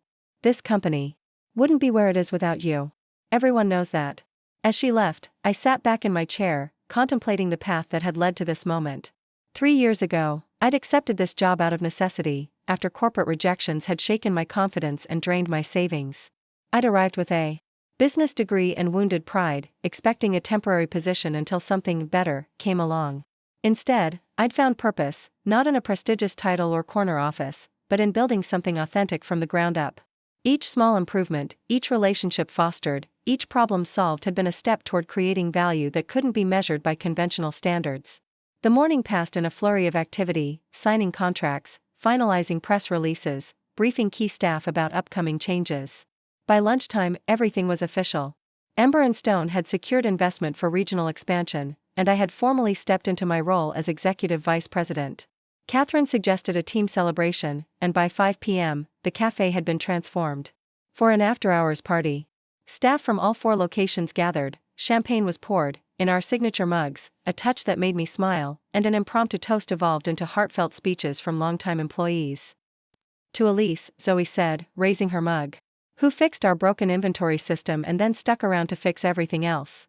S1: "This company wouldn't be where it is without you. Everyone knows that." As she left, I sat back in my chair, contemplating the path that had led to this moment. 3 years ago, I'd accepted this job out of necessity, after corporate rejections had shaken my confidence and drained my savings. I'd arrived with a business degree and wounded pride, expecting a temporary position until something better came along. Instead, I'd found purpose, not in a prestigious title or corner office, but in building something authentic from the ground up. Each small improvement, each relationship fostered, each problem solved had been a step toward creating value that couldn't be measured by conventional standards. The morning passed in a flurry of activity: signing contracts, finalizing press releases, briefing key staff about upcoming changes. By lunchtime, everything was official. Ember Stone had secured investment for regional expansion, and I had formally stepped into my role as executive vice president. Catherine suggested a team celebration, and by 5 p.m., the café had been transformed for an after-hours party. Staff from all 4 locations gathered, champagne was poured in our signature mugs, a touch that made me smile, and an impromptu toast evolved into heartfelt speeches from longtime employees. "To Elise," Zoe said, raising her mug, "who fixed our broken inventory system and then stuck around to fix everything else."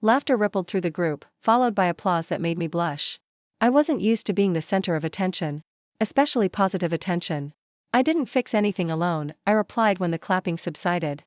S1: Laughter rippled through the group, followed by applause that made me blush. I wasn't used to being the center of attention, especially positive attention. "I didn't fix anything alone," I replied when the clapping subsided.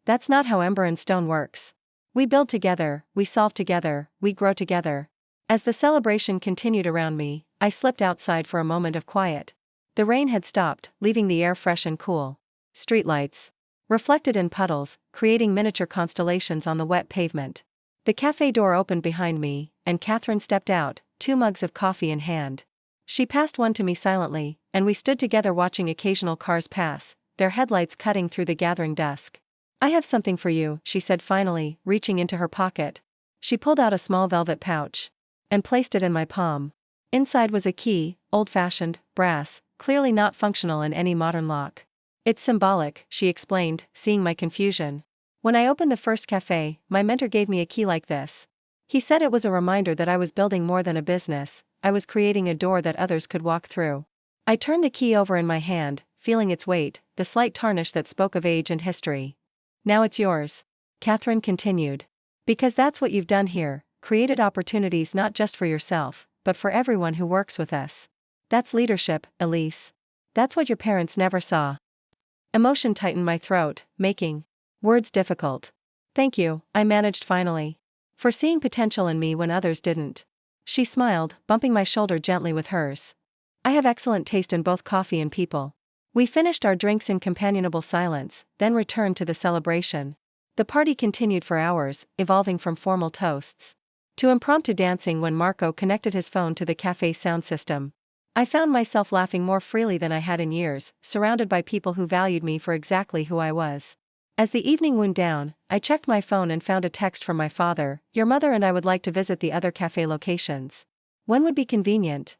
S1: "That's not how Ember Stone works. We build together, we solve together, we grow together." As the celebration continued around me, I slipped outside for a moment of quiet. The rain had stopped, leaving the air fresh and cool. Streetlights reflected in puddles, creating miniature constellations on the wet pavement. The cafe door opened behind me, and Catherine stepped out, 2 mugs of coffee in hand. She passed one to me silently, and we stood together watching occasional cars pass, their headlights cutting through the gathering dusk. "I have something for you," she said finally, reaching into her pocket. She pulled out a small velvet pouch and placed it in my palm. Inside was a key, old-fashioned, brass, clearly not functional in any modern lock. "It's symbolic," she explained, seeing my confusion. "When I opened the first cafe, my mentor gave me a key like this. He said it was a reminder that I was building more than a business, I was creating a door that others could walk through." I turned the key over in my hand, feeling its weight, the slight tarnish that spoke of age and history. "Now it's yours," Catherine continued. "Because that's what you've done here, created opportunities not just for yourself, but for everyone who works with us. That's leadership, Elise. That's what your parents never saw." Emotion tightened my throat, making words difficult. "Thank you," I managed finally. "For seeing potential in me when others didn't." She smiled, bumping my shoulder gently with hers. "I have excellent taste in both coffee and people." We finished our drinks in companionable silence, then returned to the celebration. The party continued for hours, evolving from formal toasts to impromptu dancing when Marco connected his phone to the cafe's sound system. I found myself laughing more freely than I had in years, surrounded by people who valued me for exactly who I was. As the evening wound down, I checked my phone and found a text from my father: "Your mother and I would like to visit the other cafe locations. When would be convenient?"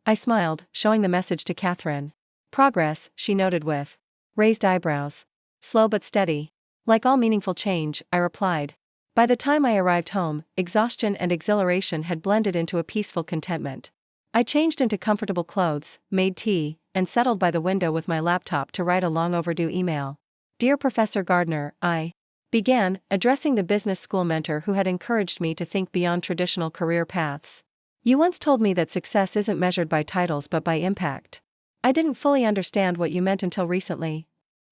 S1: I smiled, showing the message to Catherine. "Progress," she noted with raised eyebrows. "Slow but steady." "Like all meaningful change," I replied. By the time I arrived home, exhaustion and exhilaration had blended into a peaceful contentment. I changed into comfortable clothes, made tea, and settled by the window with my laptop to write a long overdue email. "Dear Professor Gardner," I began, addressing the business school mentor who had encouraged me to think beyond traditional career paths. "You once told me that success isn't measured by titles but by impact. I didn't fully understand what you meant until recently."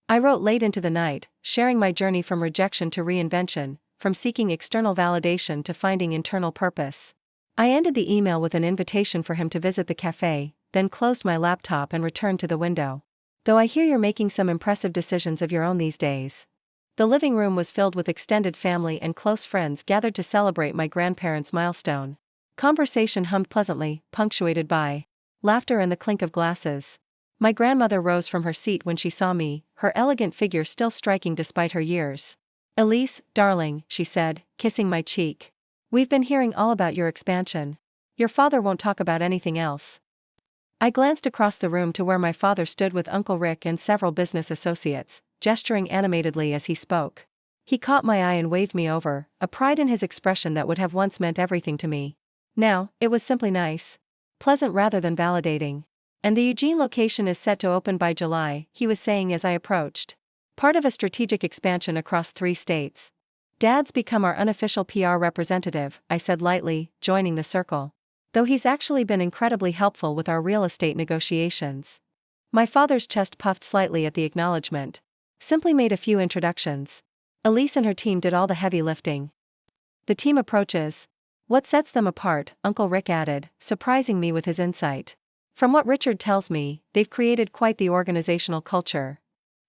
S1: I wrote late into the night, sharing my journey from rejection to reinvention, from seeking external validation to finding internal purpose. I ended the email with an invitation for him to visit the café, then closed my laptop and returned to the window. Though I hear you're making some impressive decisions of your own these days. The living room was filled with extended family and close friends gathered to celebrate my grandparents' milestone. Conversation hummed pleasantly, punctuated by laughter and the clink of glasses. My grandmother rose from her seat when she saw me, her elegant figure still striking despite her years. "Elise, darling," she said, kissing my cheek. "We've been hearing all about your expansion. Your father won't talk about anything else." I glanced across the room to where my father stood with Uncle Rick and several business associates, gesturing animatedly as he spoke. He caught my eye and waved me over, a pride in his expression that would have once meant everything to me. Now, it was simply nice. Pleasant rather than validating. "And the Eugene location is set to open by July," he was saying as I approached. "Part of a strategic expansion across 3 states. Dad's become our unofficial PR representative," I said lightly, joining the circle. "Though he's actually been incredibly helpful with our real estate negotiations." My father's chest puffed slightly at the acknowledgement. "Simply made a few introductions. Elise and her team did all the heavy lifting." "The team approaches. What sets them apart," Uncle Rick added, surprising me with his insight. "From what Richard tells me, they've created quite the organizational culture."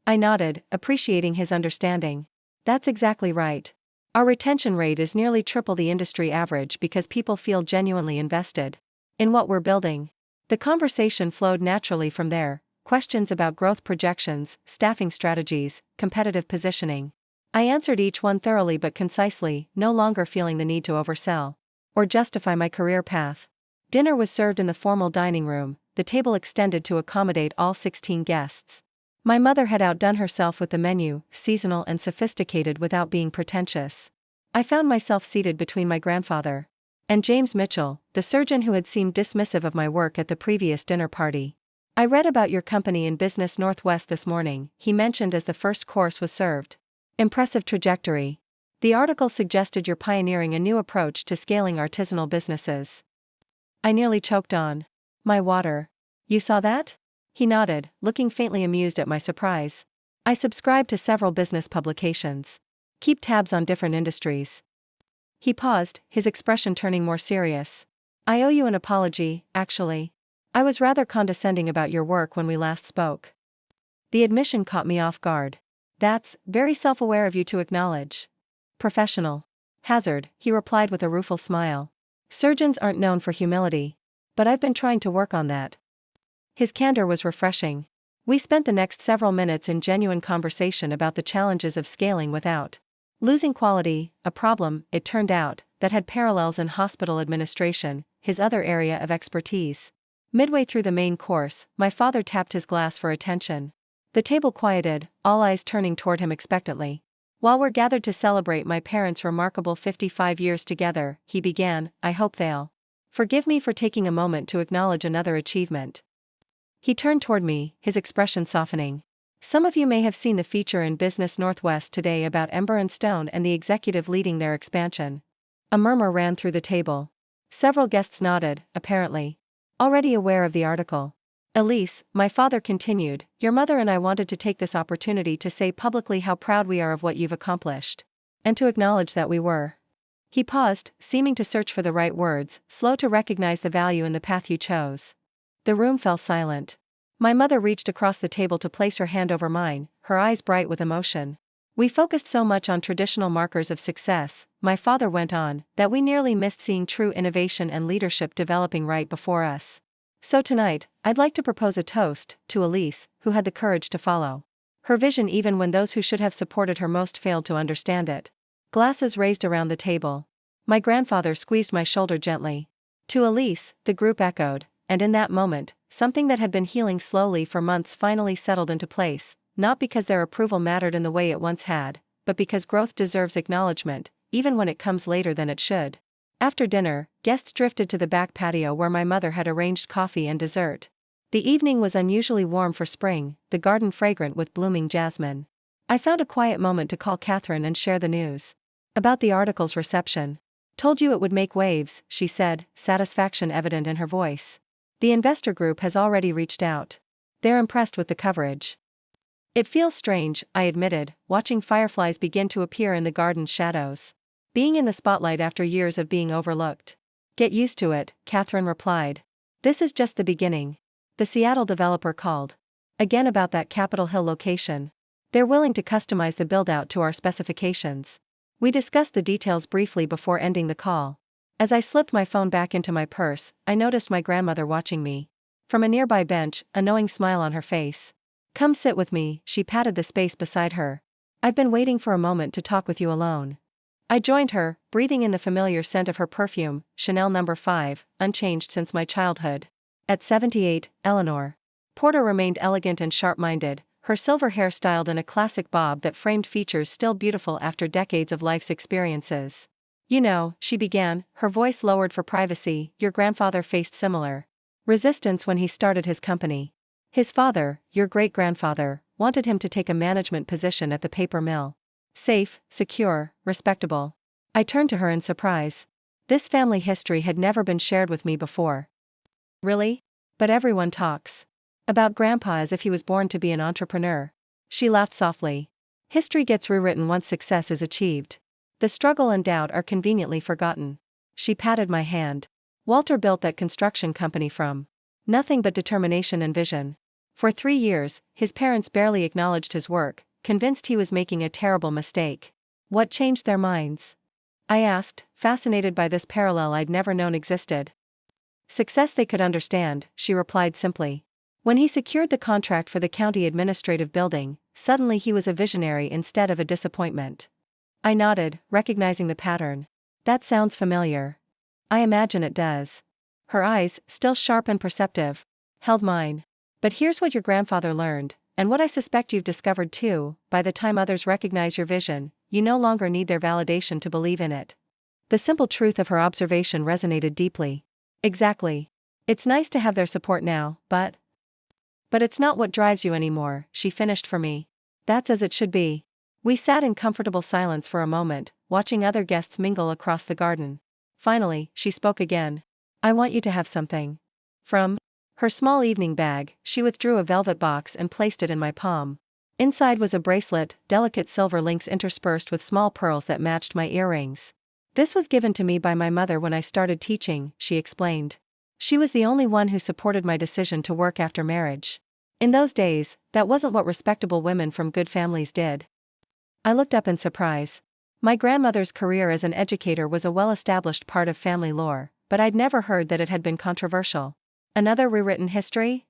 S1: I nodded, appreciating his understanding. "That's exactly right. Our retention rate is nearly triple the industry average because people feel genuinely invested in what we're building." The conversation flowed naturally from there, questions about growth projections, staffing strategies, competitive positioning. I answered each one thoroughly but concisely, no longer feeling the need to oversell or justify my career path. Dinner was served in the formal dining room, the table extended to accommodate all 16 guests. My mother had outdone herself with the menu, seasonal and sophisticated without being pretentious. I found myself seated between my grandfather and James Mitchell, the surgeon who had seemed dismissive of my work at the previous dinner party. "I read about your company in Business Northwest this morning," he mentioned as the first course was served. "Impressive trajectory. The article suggested you're pioneering a new approach to scaling artisanal businesses." I nearly choked on my water. "You saw that?" He nodded, looking faintly amused at my surprise. "I subscribe to several business publications. Keep tabs on different industries." He paused, his expression turning more serious. "I owe you an apology, actually. I was rather condescending about your work when we last spoke." The admission caught me off guard. "That's very self-aware of you to acknowledge." "Professional hazard," he replied with a rueful smile. "Surgeons aren't known for humility. But I've been trying to work on that." His candor was refreshing. We spent the next several minutes in genuine conversation about the challenges of scaling without losing quality, a problem, it turned out, that had parallels in hospital administration, his other area of expertise. Midway through the main course, my father tapped his glass for attention. The table quieted, all eyes turning toward him expectantly. "While we're gathered to celebrate my parents' remarkable 55 years together," he began, "I hope they'll forgive me for taking a moment to acknowledge another achievement." He turned toward me, his expression softening. "Some of you may have seen the feature in Business Northwest today about Ember Stone and the executive leading their expansion." A murmur ran through the table. Several guests nodded, apparently already aware of the article. "Elise," my father continued, "your mother and I wanted to take this opportunity to say publicly how proud we are of what you've accomplished. And to acknowledge that we were." He paused, seeming to search for the right words, slow to recognize the value in the path you chose. The room fell silent. My mother reached across the table to place her hand over mine, her eyes bright with emotion. "We focused so much on traditional markers of success," my father went on, "that we nearly missed seeing true innovation and leadership developing right before us. So tonight, I'd like to propose a toast to Elise, who had the courage to follow her vision even when those who should have supported her most failed to understand it." Glasses raised around the table. My grandfather squeezed my shoulder gently. "To Elise," the group echoed, and in that moment, something that had been healing slowly for months finally settled into place, not because their approval mattered in the way it once had, but because growth deserves acknowledgement, even when it comes later than it should. After dinner, guests drifted to the back patio where my mother had arranged coffee and dessert. The evening was unusually warm for spring, the garden fragrant with blooming jasmine. I found a quiet moment to call Catherine and share the news about the article's reception. "Told you it would make waves," she said, satisfaction evident in her voice. "The investor group has already reached out. They're impressed with the coverage." "It feels strange," I admitted, watching fireflies begin to appear in the garden's shadows. Being in the spotlight after years of being overlooked. Get used to it, Catherine replied. This is just the beginning. The Seattle developer called. Again about that Capitol Hill location. They're willing to customize the build-out to our specifications. We discussed the details briefly before ending the call. As I slipped my phone back into my purse, I noticed my grandmother watching me. From a nearby bench, a knowing smile on her face. Come sit with me, she patted the space beside her. I've been waiting for a moment to talk with you alone. I joined her, breathing in the familiar scent of her perfume, Chanel No. 5, unchanged since my childhood. At 78, Eleanor Porter remained elegant and sharp-minded, her silver hair styled in a classic bob that framed features still beautiful after decades of life's experiences. You know, she began, her voice lowered for privacy, your grandfather faced similar resistance when he started his company. His father, your great-grandfather, wanted him to take a management position at the paper mill. Safe, secure, respectable. I turned to her in surprise. This family history had never been shared with me before. Really? But everyone talks about Grandpa as if he was born to be an entrepreneur. She laughed softly. History gets rewritten once success is achieved. The struggle and doubt are conveniently forgotten. She patted my hand. Walter built that construction company from nothing but determination and vision. For 3 years, his parents barely acknowledged his work, convinced he was making a terrible mistake. What changed their minds? I asked, fascinated by this parallel I'd never known existed. Success they could understand, she replied simply. When he secured the contract for the county administrative building, suddenly he was a visionary instead of a disappointment. I nodded, recognizing the pattern. That sounds familiar. I imagine it does. Her eyes, still sharp and perceptive, held mine. But here's what your grandfather learned, and what I suspect you've discovered too: by the time others recognize your vision, you no longer need their validation to believe in it. The simple truth of her observation resonated deeply. Exactly. It's nice to have their support now, but it's not what drives you anymore, she finished for me. That's as it should be. We sat in comfortable silence for a moment, watching other guests mingle across the garden. Finally, she spoke again. I want you to have something. From her small evening bag, she withdrew a velvet box and placed it in my palm. Inside was a bracelet, delicate silver links interspersed with small pearls that matched my earrings. This was given to me by my mother when I started teaching, she explained. She was the only one who supported my decision to work after marriage. In those days, that wasn't what respectable women from good families did. I looked up in surprise. My grandmother's career as an educator was a well-established part of family lore, but I'd never heard that it had been controversial. Another rewritten history?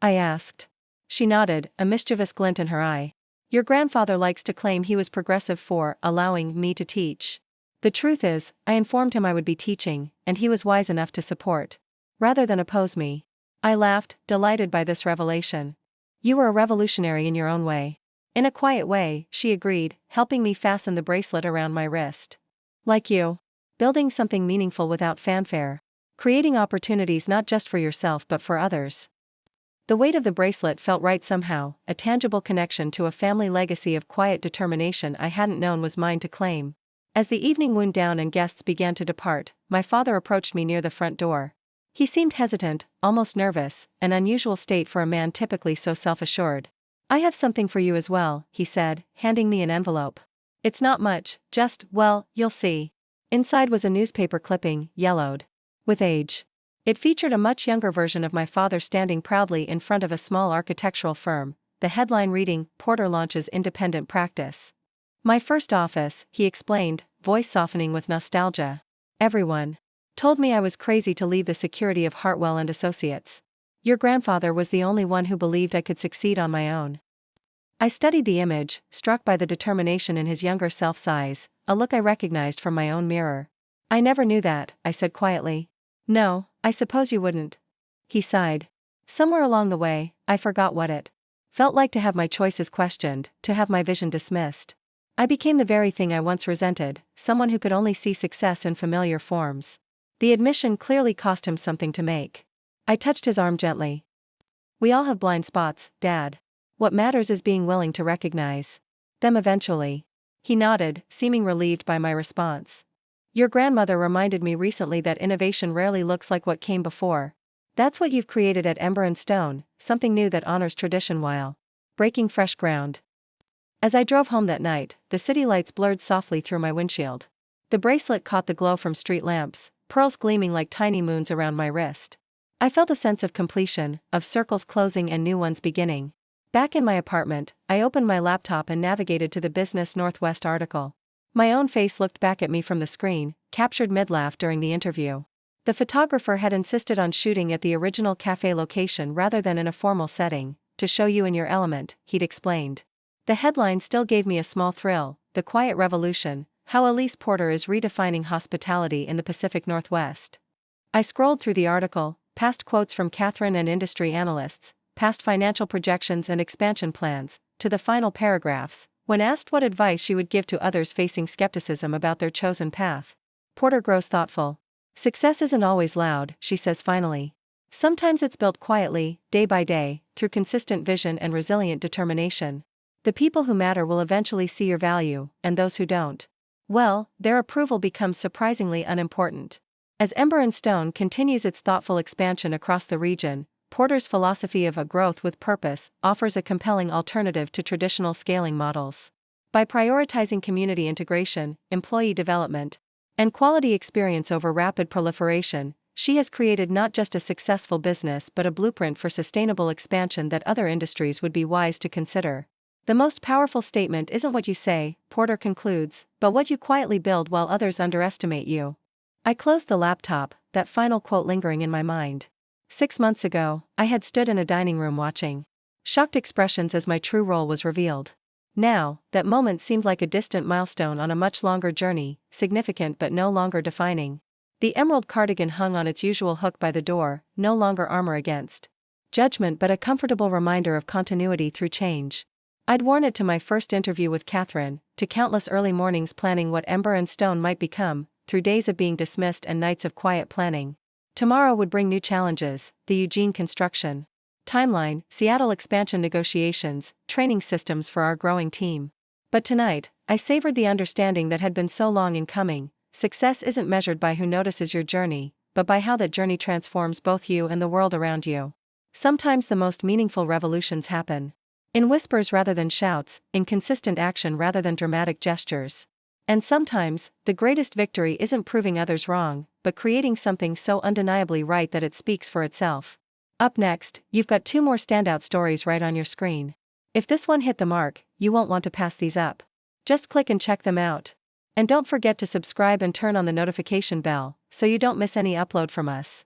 S1: I asked. She nodded, a mischievous glint in her eye. Your grandfather likes to claim he was progressive for allowing me to teach. The truth is, I informed him I would be teaching, and he was wise enough to support, rather than oppose me. I laughed, delighted by this revelation. You were a revolutionary in your own way. In a quiet way, she agreed, helping me fasten the bracelet around my wrist. Like you. Building something meaningful without fanfare. Creating opportunities not just for yourself but for others. The weight of the bracelet felt right somehow, a tangible connection to a family legacy of quiet determination I hadn't known was mine to claim. As the evening wound down and guests began to depart, my father approached me near the front door. He seemed hesitant, almost nervous, an unusual state for a man typically so self-assured. I have something for you as well, he said, handing me an envelope. It's not much, just, well, you'll see. Inside was a newspaper clipping, yellowed with age. It featured a much younger version of my father standing proudly in front of a small architectural firm, the headline reading, Porter launches independent practice. My first office, he explained, voice softening with nostalgia. Everyone told me I was crazy to leave the security of Hartwell and Associates. Your grandfather was the only one who believed I could succeed on my own. I studied the image, struck by the determination in his younger self's eyes, a look I recognized from my own mirror. I never knew that, I said quietly. No, I suppose you wouldn't. He sighed. Somewhere along the way, I forgot what it felt like to have my choices questioned, to have my vision dismissed. I became the very thing I once resented, someone who could only see success in familiar forms. The admission clearly cost him something to make. I touched his arm gently. We all have blind spots, Dad. What matters is being willing to recognize them eventually. He nodded, seeming relieved by my response. Your grandmother reminded me recently that innovation rarely looks like what came before. That's what you've created at Ember Stone, something new that honors tradition while breaking fresh ground. As I drove home that night, the city lights blurred softly through my windshield. The bracelet caught the glow from street lamps, pearls gleaming like tiny moons around my wrist. I felt a sense of completion, of circles closing and new ones beginning. Back in my apartment, I opened my laptop and navigated to the Business Northwest article. My own face looked back at me from the screen, captured mid-laugh during the interview. The photographer had insisted on shooting at the original cafe location rather than in a formal setting, to show you in your element, he'd explained. The headline still gave me a small thrill: The Quiet Revolution, How Elise Porter is Redefining Hospitality in the Pacific Northwest. I scrolled through the article, past quotes from Catherine and industry analysts, past financial projections and expansion plans, to the final paragraphs. When asked what advice she would give to others facing skepticism about their chosen path, Porter grows thoughtful. Success isn't always loud, she says finally. Sometimes it's built quietly, day by day, through consistent vision and resilient determination. The people who matter will eventually see your value, and those who don't, well, their approval becomes surprisingly unimportant. As Ember Stone continues its thoughtful expansion across the region, Porter's philosophy of a growth with purpose offers a compelling alternative to traditional scaling models. By prioritizing community integration, employee development, and quality experience over rapid proliferation, she has created not just a successful business but a blueprint for sustainable expansion that other industries would be wise to consider. The most powerful statement isn't what you say, Porter concludes, but what you quietly build while others underestimate you. I closed the laptop, that final quote lingering in my mind. 6 months ago, I had stood in a dining room watching shocked expressions as my true role was revealed. Now, that moment seemed like a distant milestone on a much longer journey, significant but no longer defining. The emerald cardigan hung on its usual hook by the door, no longer armor against judgment but a comfortable reminder of continuity through change. I'd worn it to my first interview with Catherine, to countless early mornings planning what Ember Stone might become, through days of being dismissed and nights of quiet planning. Tomorrow would bring new challenges: the Eugene construction timeline, Seattle expansion negotiations, training systems for our growing team. But tonight, I savored the understanding that had been so long in coming: success isn't measured by who notices your journey, but by how that journey transforms both you and the world around you. Sometimes the most meaningful revolutions happen in whispers rather than shouts, in consistent action rather than dramatic gestures. And sometimes, the greatest victory isn't proving others wrong, but creating something so undeniably right that it speaks for itself. Up next, you've got 2 more standout stories right on your screen. If this one hit the mark, you won't want to pass these up. Just click and check them out. And don't forget to subscribe and turn on the notification bell, so you don't miss any upload from us.